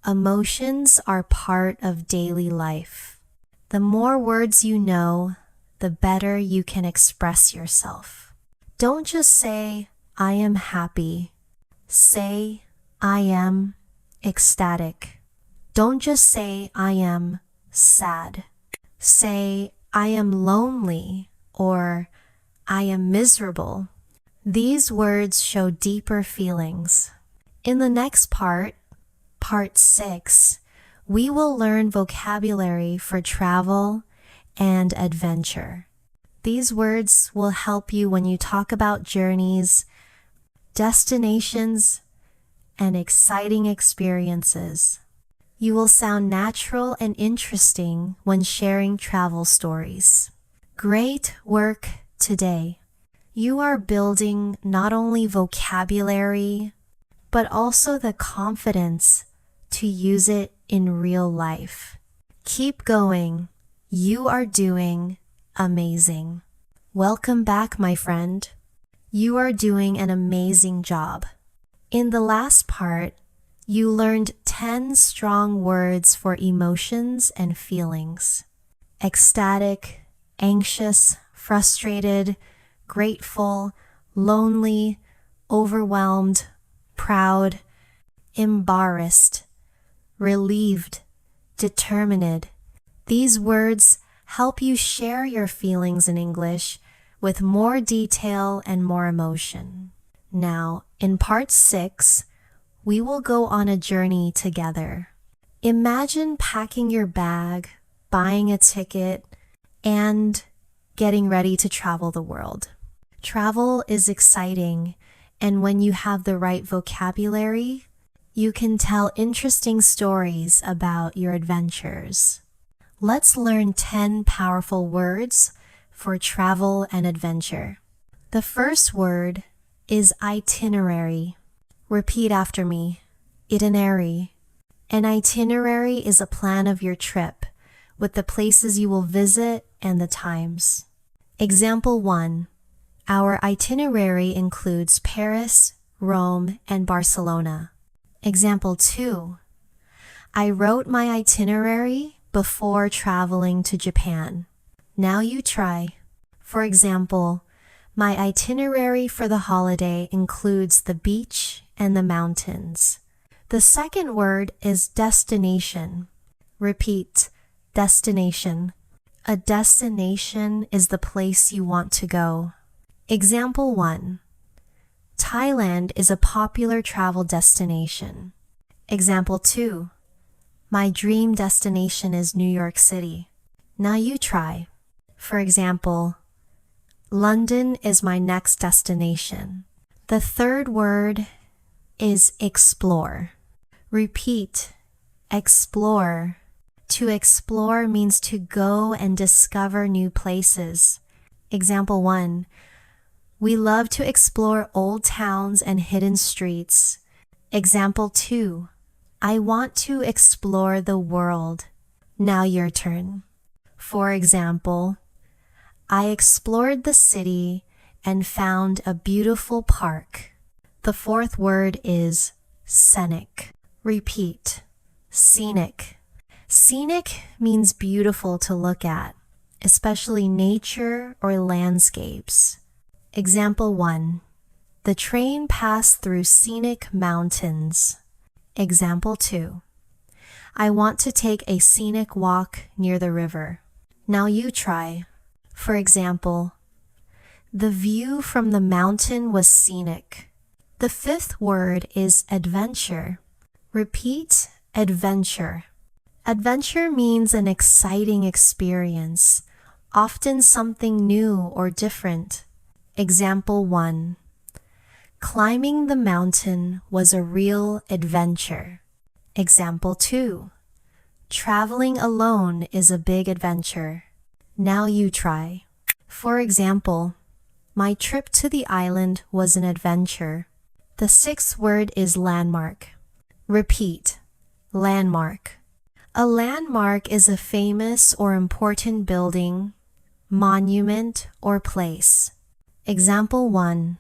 emotions are part of daily life. The more words you know, the better you can express yourself. Don't just say, I am happy. Say, I am ecstatic. Don't just say, I am sad. Say, I am lonely or I am miserable. These words show deeper feelings. In the next part, part 6, we will learn vocabulary for travel and adventure. These words will help you when you talk about journeys, destinations, and exciting experiences. You will sound natural and interesting when sharing travel stories. Great work today. You are building not only vocabulary, but also the confidence to use it in real life. Keep going. You are doing amazing. Welcome back, my friend. You are doing an amazing job. In the last part, you learned 10 strong words for emotions and feelings. Ecstatic, anxious, frustrated, grateful, lonely, overwhelmed, proud, embarrassed, relieved, determined. These words help you share your feelings in English with more detail and more emotion. Now, in part 6, we will go on a journey together. Imagine packing your bag, buying a ticket, and getting ready to travel the world. Travel is exciting, and when you have the right vocabulary, you can tell interesting stories about your adventures. Let's learn 10 powerful words for travel and adventure. The first word is itinerary. Repeat after me. Itinerary. An itinerary is a plan of your trip with the places you will visit and the times. Example 1. Our itinerary includes Paris, Rome, and Barcelona. Example 2. I wrote my itinerary before traveling to Japan. Now you try. For example, my itinerary for the holiday includes the beach and the mountains. The second word is destination. Repeat, destination. A destination is the place you want to go. Example 1. Thailand is a popular travel destination. Example 2. My dream destination is New York City. Now you try. For example, London is my next destination. The third word is explore. Repeat, explore. To explore means to go and discover new places. Example 1. We love to explore old towns and hidden streets. Example 2. I want to explore the world. Now your turn. For example, I explored the city and found a beautiful park. The fourth word is scenic. Repeat, scenic. Scenic means beautiful to look at, especially nature or landscapes. Example 1. The train passed through scenic mountains. Example 2. I want to take a scenic walk near the river. Now you try. For example, the view from the mountain was scenic. The fifth word is adventure. Repeat, adventure. Adventure means an exciting experience, often something new or different. Example 1. Climbing the mountain was a real adventure. Example 2. Traveling alone is a big adventure. Now you try. For example, my trip to the island was an adventure. The sixth word is landmark. Repeat. Landmark. A landmark is a famous or important building, monument, or place. Example 1.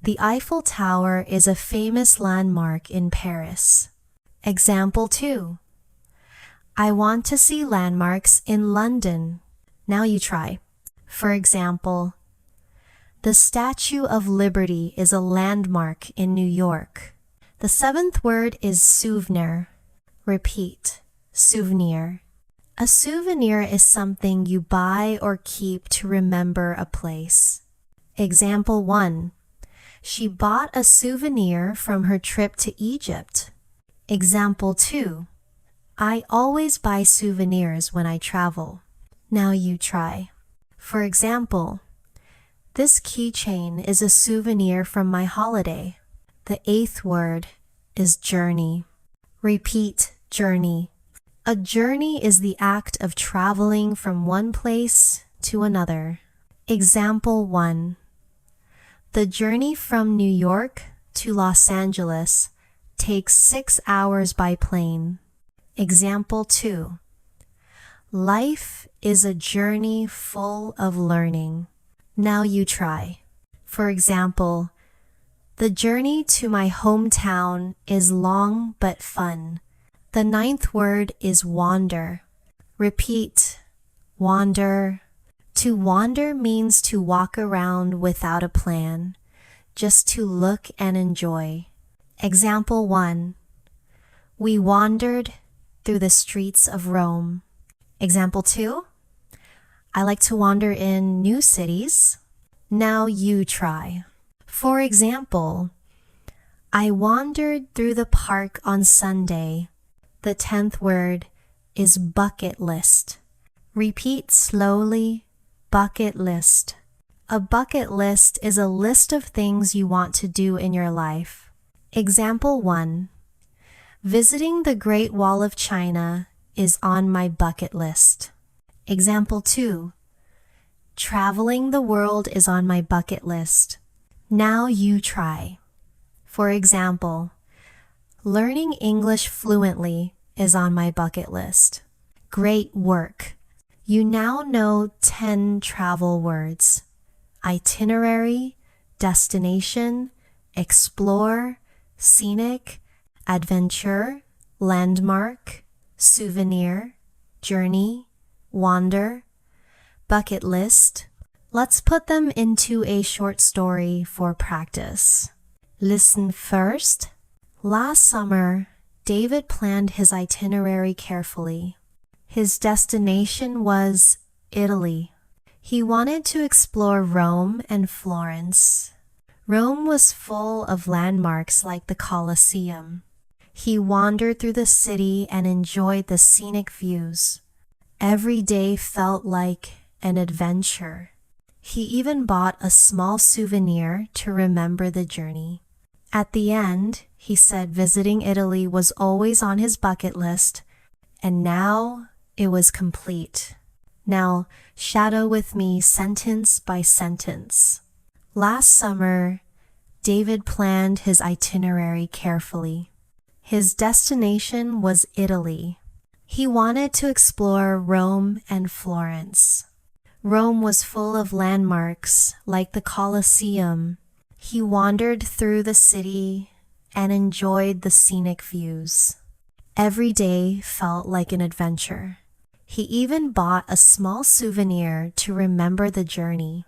The Eiffel Tower is a famous landmark in Paris. Example 2. I want to see landmarks in London. Now you try. For example, the Statue of Liberty is a landmark in New York. The seventh word is souvenir. Repeat. Souvenir. A souvenir is something you buy or keep to remember a place. Example 1. She bought a souvenir from her trip to Egypt. Example 2. I always buy souvenirs when I travel. Now you try. For example, this keychain is a souvenir from my holiday. The eighth word is journey. Repeat. Journey. A journey is the act of traveling from one place to another. Example 1. The journey from New York to Los Angeles takes 6 hours by plane. Example 2. Life is a journey full of learning. Now you try. For example, the journey to my hometown is long but fun. The ninth word is wander. Repeat. Wander. To wander means to walk around without a plan, just to look and enjoy. Example 1. We wandered through the streets of Rome. Example 2. I like to wander in new cities. Now you try. For example, I wandered through the park on Sunday. The 10th word is bucket list. Repeat slowly. Bucket list. A bucket list is a list of things you want to do in your life. Example 1. Visiting the Great Wall of China is on my bucket list. Example 2. Traveling the world is on my bucket list. Now you try. For example, learning English fluently is on my bucket list. Great work! You now know 10 travel words: itinerary, destination, explore, scenic, adventure, landmark, souvenir, journey, wander, bucket list. Let's put them into a short story for practice. Listen first. Last summer, David planned his itinerary carefully. His destination was Italy. He wanted to explore Rome and Florence. Rome was full of landmarks like the Colosseum. He wandered through the city and enjoyed the scenic views. Every day felt like an adventure. He even bought a small souvenir to remember the journey. At the end, he said visiting Italy was always on his bucket list, and now it was complete. Now, shadow with me sentence by sentence. Last summer, David planned his itinerary carefully. His destination was Italy. He wanted to explore Rome and Florence. Rome was full of landmarks like the Colosseum. He wandered through the city and enjoyed the scenic views. Every day felt like an adventure. He even bought a small souvenir to remember the journey.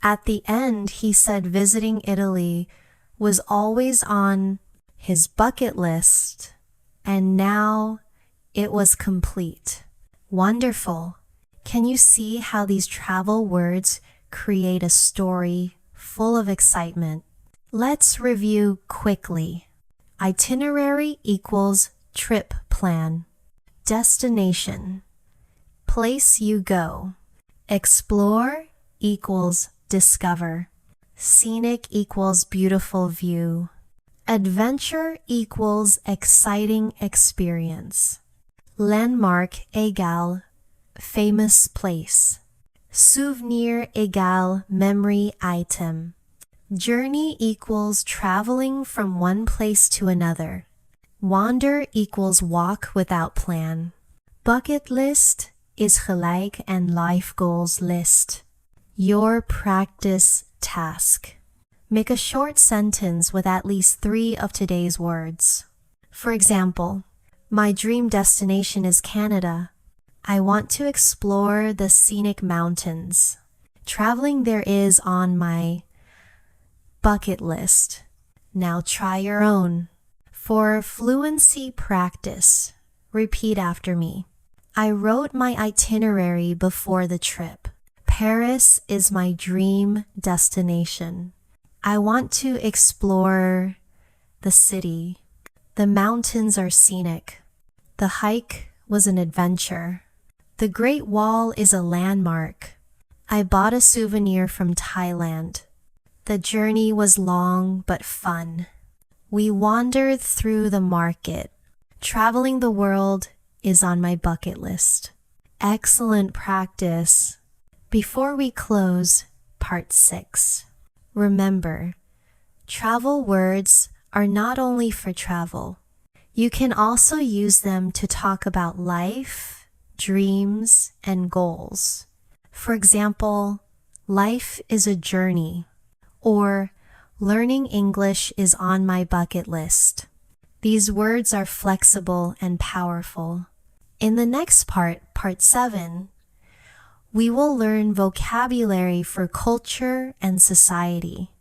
At the end, he said visiting Italy was always on his bucket list, and now it was complete. Wonderful! Can you see how these travel words create a story full of excitement? Let's review quickly. Itinerary equals trip plan. Destination, place you go. Explore equals discover. Scenic equals beautiful view. Adventure equals exciting experience. Landmark égale famous place. Souvenir égale memory item. Journey equals traveling from one place to another. Wander equals walk without plan. Bucket list is gelijk and life goals list. Your practice task. Make a short sentence with at least 3 of today's words. For example, my dream destination is Canada. I want to explore the scenic mountains. Traveling there is on my bucket list. Now try your own. For fluency practice, repeat after me. I wrote my itinerary before the trip. Paris is my dream destination. I want to explore the city. The mountains are scenic. The hike was an adventure. The Great Wall is a landmark. I bought a souvenir from Thailand. The journey was long but fun. We wandered through the market. Traveling the world is on my bucket list. Excellent practice. Before we close, part 6. Remember, travel words are not only for travel. You can also use them to talk about life, dreams, and goals. For example, life is a journey, or learning English is on my bucket list. These words are flexible and powerful. In the next part, part 7, we will learn vocabulary for culture and society.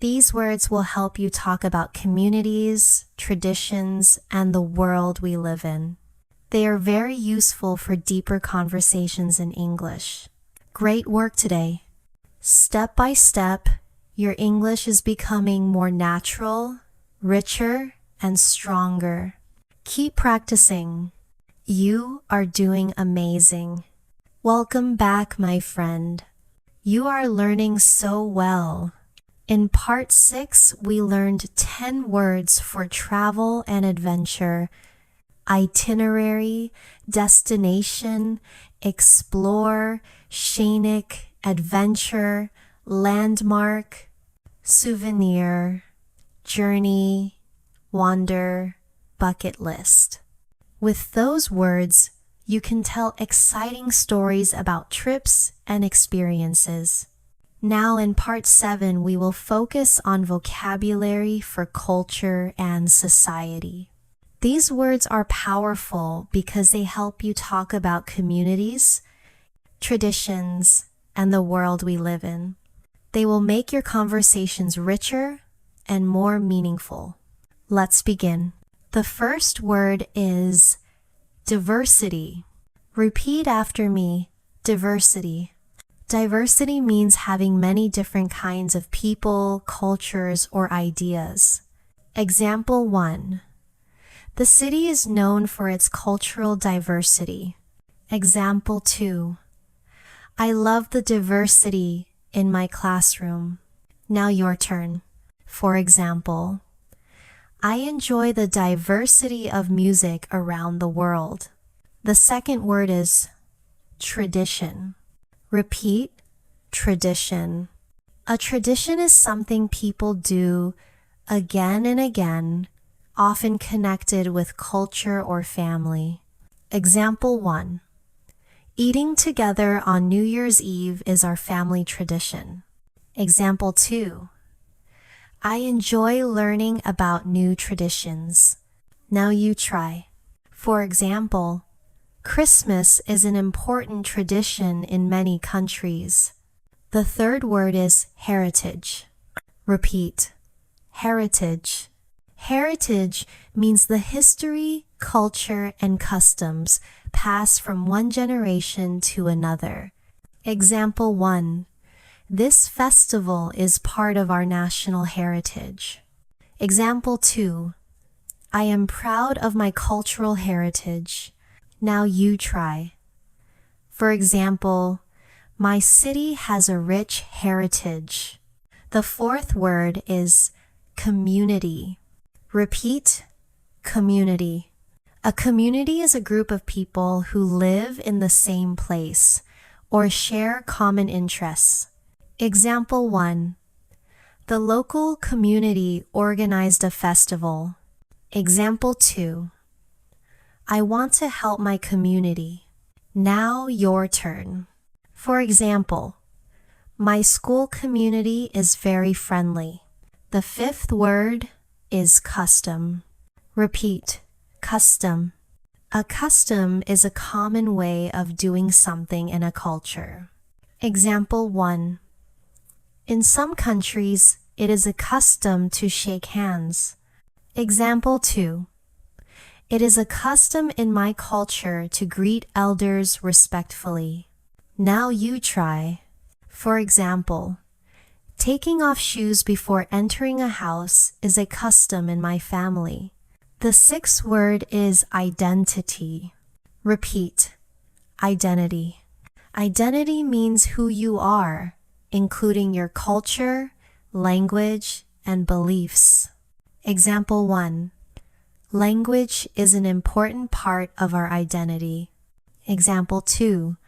These words will help you talk about communities, traditions, and the world we live in. They are very useful for deeper conversations in English. Great work today. Step by step, your English is becoming more natural, richer, and stronger. Keep practicing. You are doing amazing. Welcome back, my friend. You are learning so well. In part 6, we learned 10 words for travel and adventure: itinerary, destination, explore, scenic, adventure, landmark, souvenir, journey, wander, bucket list. With those words, you can tell exciting stories about trips and experiences. Now in part 7, we will focus on vocabulary for culture and society. These words are powerful because they help you talk about communities, traditions, and the world we live in. They will make your conversations richer and more meaningful. Let's begin. The first word is diversity. Repeat after me, diversity. Diversity means having many different kinds of people, cultures, or ideas. Example 1. The city is known for its cultural diversity. Example 2. I love the diversity in my classroom. Now your turn. For example, I enjoy the diversity of music around the world. The second word is tradition. Repeat, tradition. A tradition is something people do again and again, often connected with culture or family. Example 1. Eating together on New Year's Eve is our family tradition. Example 2. I enjoy learning about new traditions. Now you try. For example, Christmas is an important tradition in many countries. The third word is heritage. Repeat, heritage. Heritage means the history, culture, and customs passed from one generation to another. Example 1. This festival is part of our national heritage. Example 2. I am proud of my cultural heritage. Now you try. For example, my city has a rich heritage. The fourth word is community. Repeat, community. A community is a group of people who live in the same place or share common interests. Example 1. The local community organized a festival. Example 2. I want to help my community. Now your turn. For example, my school community is very friendly. The fifth word is custom. Repeat, custom. A custom is a common way of doing something in a culture. Example 1. In some countries, it is a custom to shake hands. Example 2. It is a custom in my culture to greet elders respectfully. Now you try. For example, taking off shoes before entering a house is a custom in my family. The sixth word is identity. Repeat, identity. Identity means who you are, including your culture, language, and beliefs. Example 1. Language is an important part of our identity. Example 2.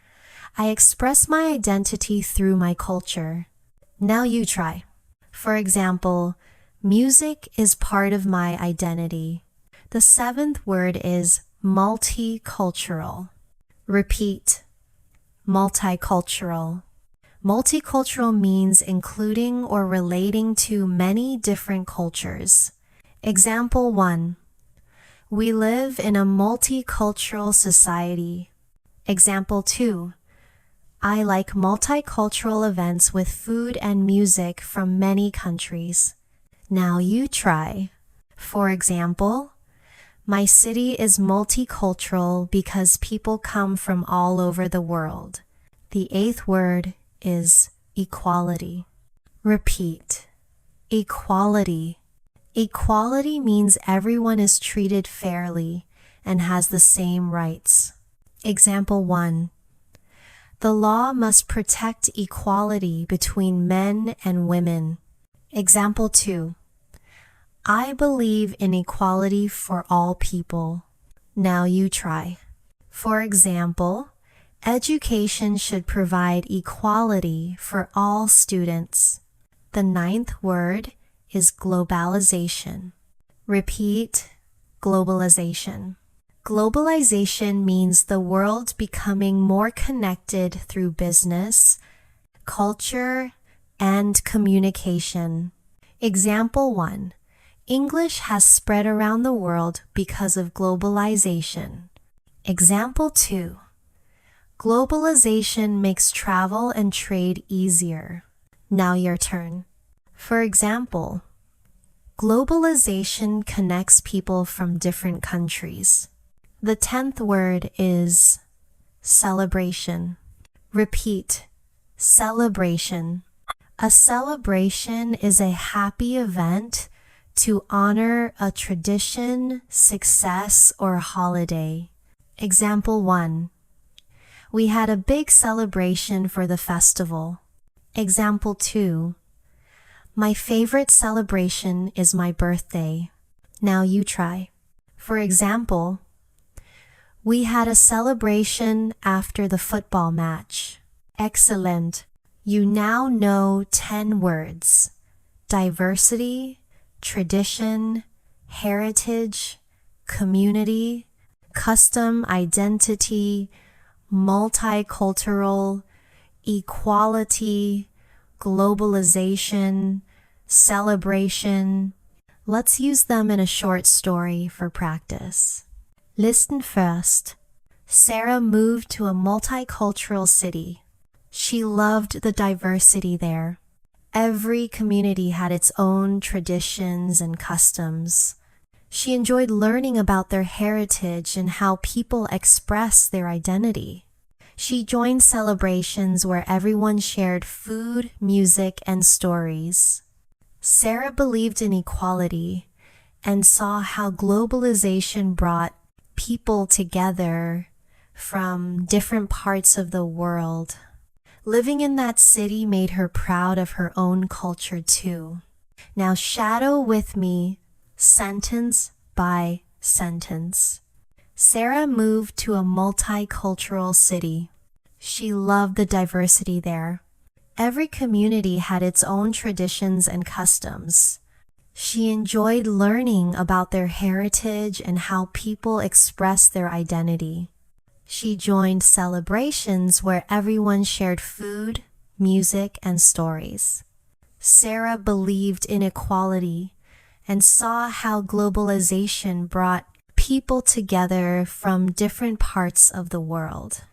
I express my identity through my culture. Now you try. For example, music is part of my identity. The seventh word is multicultural. Repeat, multicultural. Multicultural means including or relating to many different cultures. Example 1. We live in a multicultural society. Example 2. I like multicultural events with food and music from many countries. Now you try. For example, my city is multicultural because people come from all over the world. The eighth word is equality. Repeat, equality. Equality means everyone is treated fairly and has the same rights. Example 1. The law must protect equality between men and women. Example 2. I believe in equality for all people. Now you try. For example, education should provide equality for all students. The ninth word is globalization. Repeat, globalization. Globalization means the world becoming more connected through business, culture, and communication. Example 1. English has spread around the world because of globalization. Example 2. Globalization makes travel and trade easier. Now your turn. For example, globalization connects people from different countries. The 10th word is celebration. Repeat, celebration. A celebration is a happy event to honor a tradition, success, or holiday. Example 1. We had a big celebration for the festival. Example 2. My favorite celebration is my birthday. Now you try. For example, we had a celebration after the football match. Excellent. You now know 10 words: diversity, tradition, heritage, community, custom, identity, multicultural, equality, globalization, celebration. Let's use them in a short story for practice. Listen first. Sarah moved to a multicultural city. She loved the diversity there. Every community had its own traditions and customs. She enjoyed learning about their heritage and how people express their identity. She joined celebrations where everyone shared food, music, and stories. Sarah believed in equality and saw how globalization brought people together from different parts of the world. Living in that city made her proud of her own culture too. Now shadow with me, sentence by sentence. Sarah moved to a multicultural city. She loved the diversity there. Every community had its own traditions and customs. She enjoyed learning about their heritage and how people express their identity. She joined celebrations where everyone shared food, music, and stories. Sarah believed in equality and saw how globalization brought people together from different parts of the world.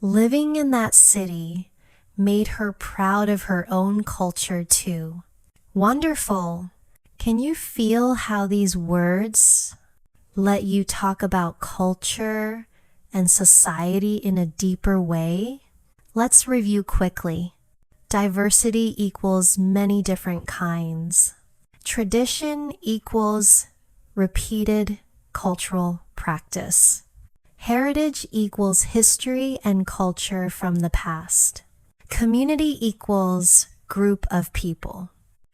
Living in that city made her proud of her own culture too. Wonderful! Can you feel how these words let you talk about culture and society in a deeper way? Let's review quickly. Diversity equals many different kinds. Tradition equals repeated cultural practice. Heritage equals history and culture from the past. Community equals group of people.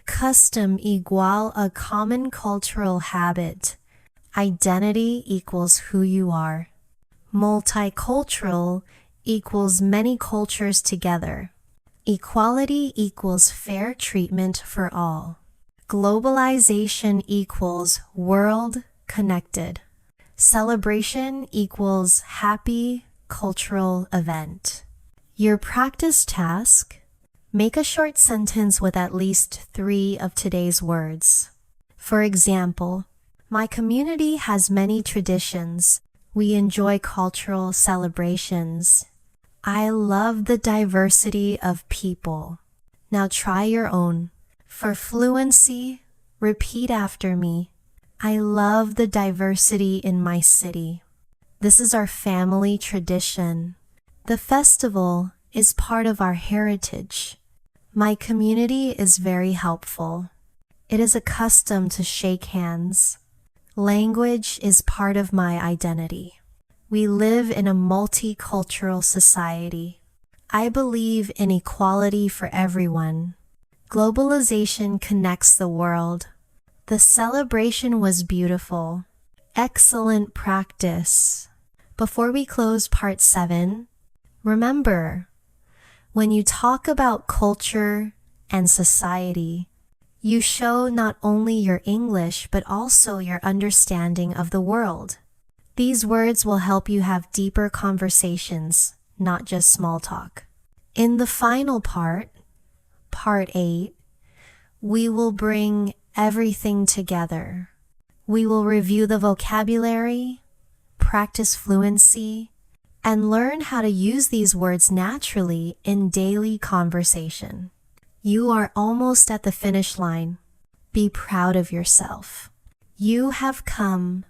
Custom igual a common cultural habit. Identity equals who you are. Multicultural equals many cultures together. Equality equals fair treatment for all. Globalization equals world connected. Celebration equals happy cultural event. Your practice task: make a short sentence with at least 3 of today's words. For example, my community has many traditions. We enjoy cultural celebrations. I love the diversity of people. Now try your own. For fluency, repeat after me. I love the diversity in my city. This is our family tradition. The festival is part of our heritage. My community is very helpful. It is a custom to shake hands. Language is part of my identity. We live in a multicultural society. I believe in equality for everyone. Globalization connects the world. The celebration was beautiful. Excellent practice. Before we close part 7, remember, when you talk about culture and society, you show not only your English but also your understanding of the world. These words will help you have deeper conversations, not just small talk. In the final part, part 8, we will bring everything together. We will review the vocabulary, practice fluency, and learn how to use these words naturally in daily conversation. You are almost at the finish line. Be proud of yourself. You have come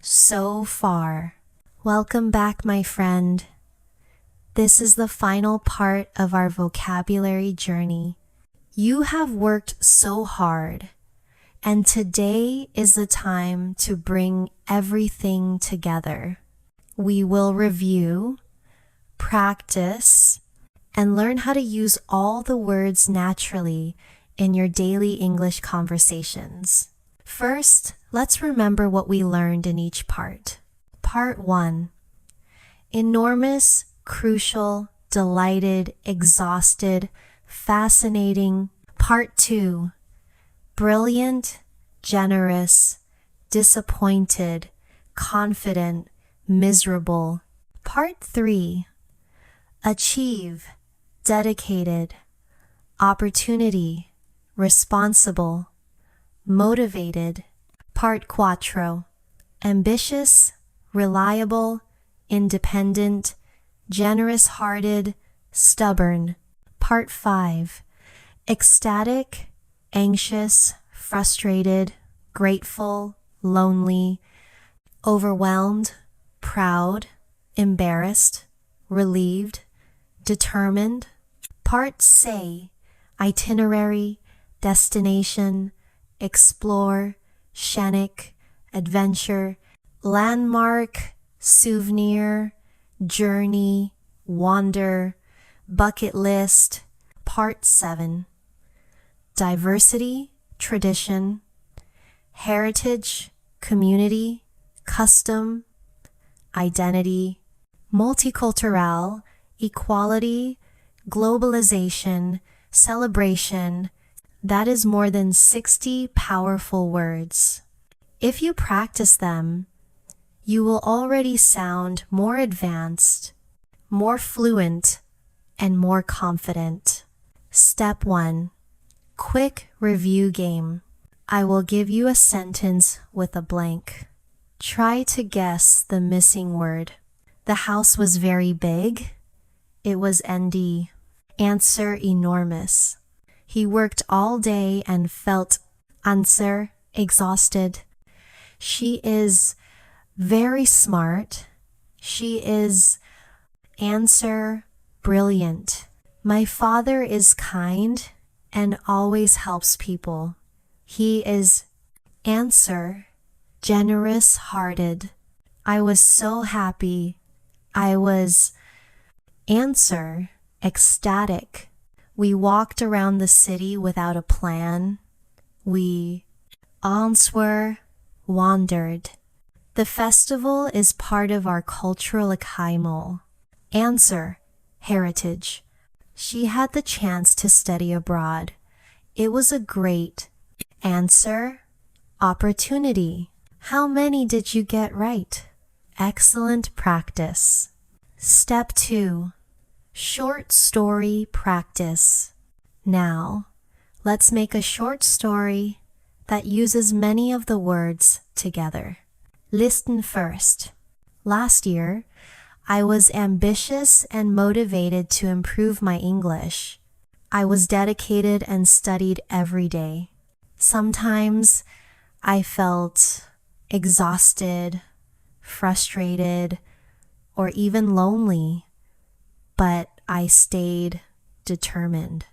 so far. Welcome back, my friend. This is the final part of our vocabulary journey. You have worked so hard, and today is the time to bring everything together. We will review, practice, and learn how to use all the words naturally in your daily English conversations. First, let's remember what we learned in each part. Part 1. Enormous, crucial, delighted, exhausted, fascinating. Part 2. Brilliant, generous, disappointed, confident, miserable. Part 3. Achieve, dedicated, opportunity, responsible, motivated. Part 4. Ambitious, reliable, independent, generous-hearted, stubborn. Part 5. Ecstatic, anxious, frustrated, grateful, lonely, overwhelmed, proud, embarrassed, relieved, determined. Part C. Itinerary, destination, explore, scenic, adventure, landmark, souvenir, journey, wander, Bucket List, Part 7. Diversity, tradition, heritage, community, custom, identity, multicultural, equality, globalization, celebration. That is more than 60 powerful words. If you practice them, you will already sound more advanced, more fluent, and more confident. Step 1. Quick review game. I will give you a sentence with a blank. Try to guess the missing word. The house was very big. It was ND. Answer: enormous. He worked all day and felt answer: exhausted. She is very smart. She is answer: brilliant. My father is kind and always helps people. He is answer: generous-hearted. I was so happy. I was answer: ecstatic. We walked around the city without a plan. We answer: wandered. The festival is part of our cultural EchoMind. Answer: heritage. She had the chance to study abroad. It was a great answer: opportunity. How many did you get right? Excellent practice. Step 2. Short story practice. Now, let's make a short story that uses many of the words together. Listen first. Last year, I was ambitious and motivated to improve my English. I was dedicated and studied every day. Sometimes I felt exhausted, frustrated, or even lonely, but I stayed determined.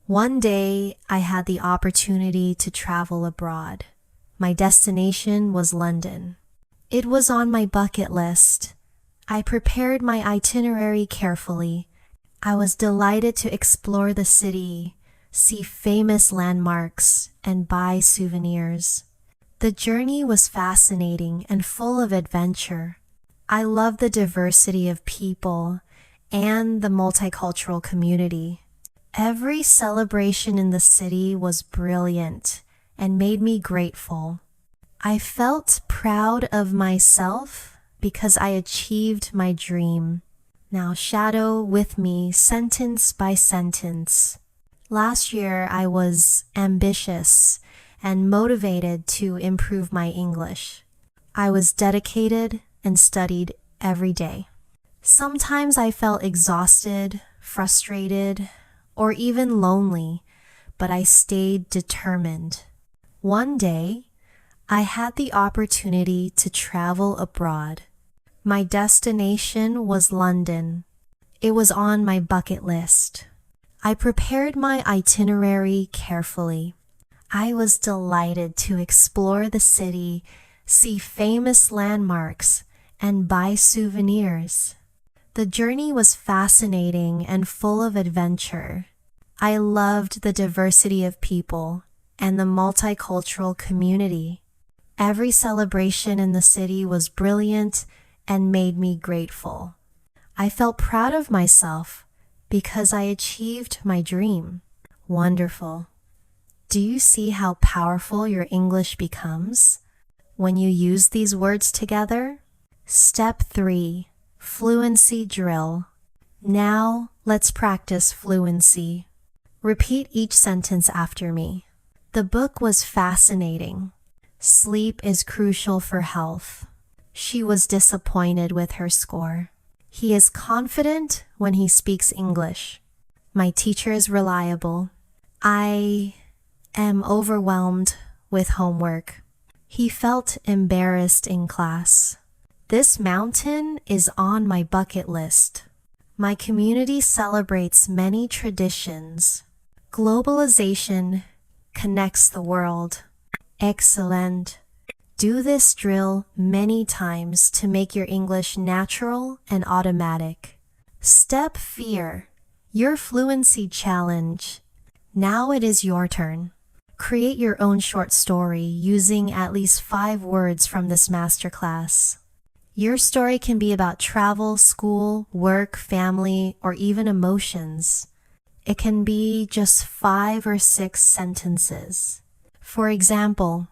One day, I had the opportunity to travel abroad. My destination was London. It was on my bucket list. I prepared my itinerary carefully. I was delighted to explore the city, see famous landmarks, and buy souvenirs. The journey was fascinating and full of adventure. I loved the diversity of people and the multicultural community. Every celebration in the city was brilliant and made me grateful. I felt proud of myself because I achieved my dream. Now shadow with me sentence by sentence. Last year I was ambitious and motivated to improve my English. I was dedicated and studied every day. Sometimes I felt exhausted, frustrated, or even lonely, but I stayed determined. One day, I had the opportunity to travel abroad. My destination was London. It was on my bucket list. I prepared my itinerary carefully. I was delighted to explore the city, see famous landmarks, and buy souvenirs. The journey was fascinating and full of adventure. I loved the diversity of people and the multicultural community. Every celebration in the city was brilliant and made me grateful. I felt proud of myself because I achieved my dream. Wonderful. Do you see how powerful your English becomes when you use these words together? Step 3. Fluency drill. Now let's practice fluency. Repeat each sentence after me. The book was fascinating. Sleep is crucial for health. She was disappointed with her score. He is confident when he speaks English. My teacher is reliable. I am overwhelmed with homework. He felt embarrassed in class. This mountain is on my bucket list. My community celebrates many traditions. Globalization connects the world. Excellent. Do this drill many times to make your English natural and automatic. Step 4. Your fluency challenge. Now it is your turn. Create your own short story using at least 5 words from this masterclass. Your story can be about travel, school, work, family, or even emotions. It can be just 5 or 6 sentences. For example,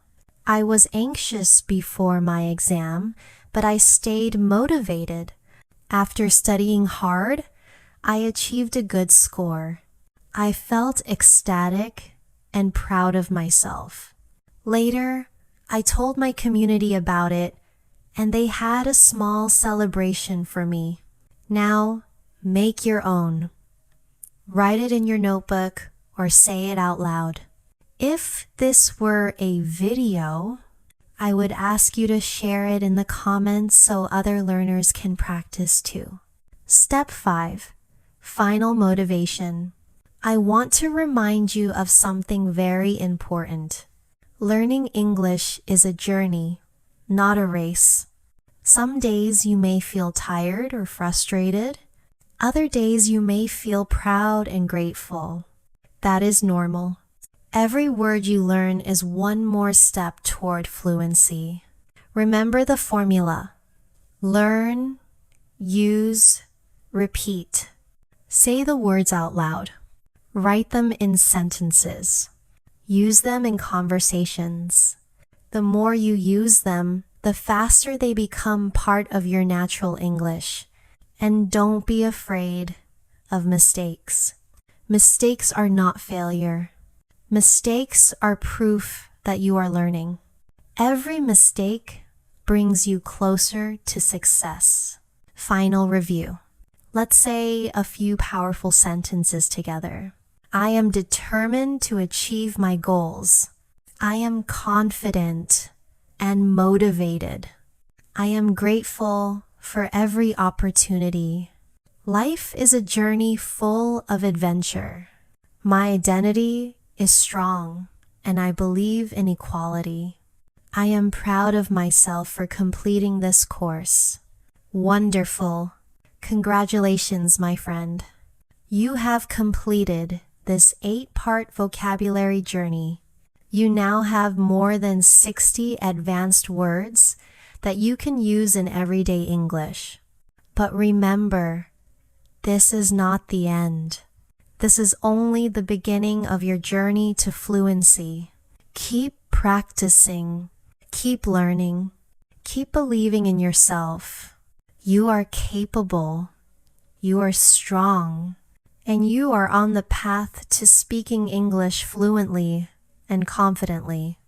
I was anxious before my exam, but I stayed motivated. After studying hard, I achieved a good score. I felt ecstatic and proud of myself. Later, I told my community about it, and they had a small celebration for me. Now, make your own. Write it in your notebook or say it out loud. If this were a video, I would ask you to share it in the comments so other learners can practice too. Step 5. Final motivation. I want to remind you of something very important. Learning English is a journey, not a race. Some days you may feel tired or frustrated. Other days you may feel proud and grateful. That is normal. Every word you learn is one more step toward fluency. Remember the formula. Learn, use, repeat. Say the words out loud. Write them in sentences. Use them in conversations. The more you use them, the faster they become part of your natural English. And don't be afraid of mistakes. Mistakes are not failure. Mistakes are proof that you are learning. Every mistake brings you closer to success. Final review. Let's say a few powerful sentences together. I am determined to achieve my goals. I am confident and motivated. I am grateful for every opportunity. Life is a journey full of adventure. My identity is strong, and I believe in equality. I am proud of myself for completing this course. Wonderful. Congratulations, my friend. You have completed this 8-part vocabulary journey. You now have more than 60 advanced words that you can use in everyday English. But remember, this is not the end. This is only the beginning of your journey to fluency. Keep practicing, keep learning, keep believing in yourself. You are capable, you are strong, and you are on the path to speaking English fluently and confidently.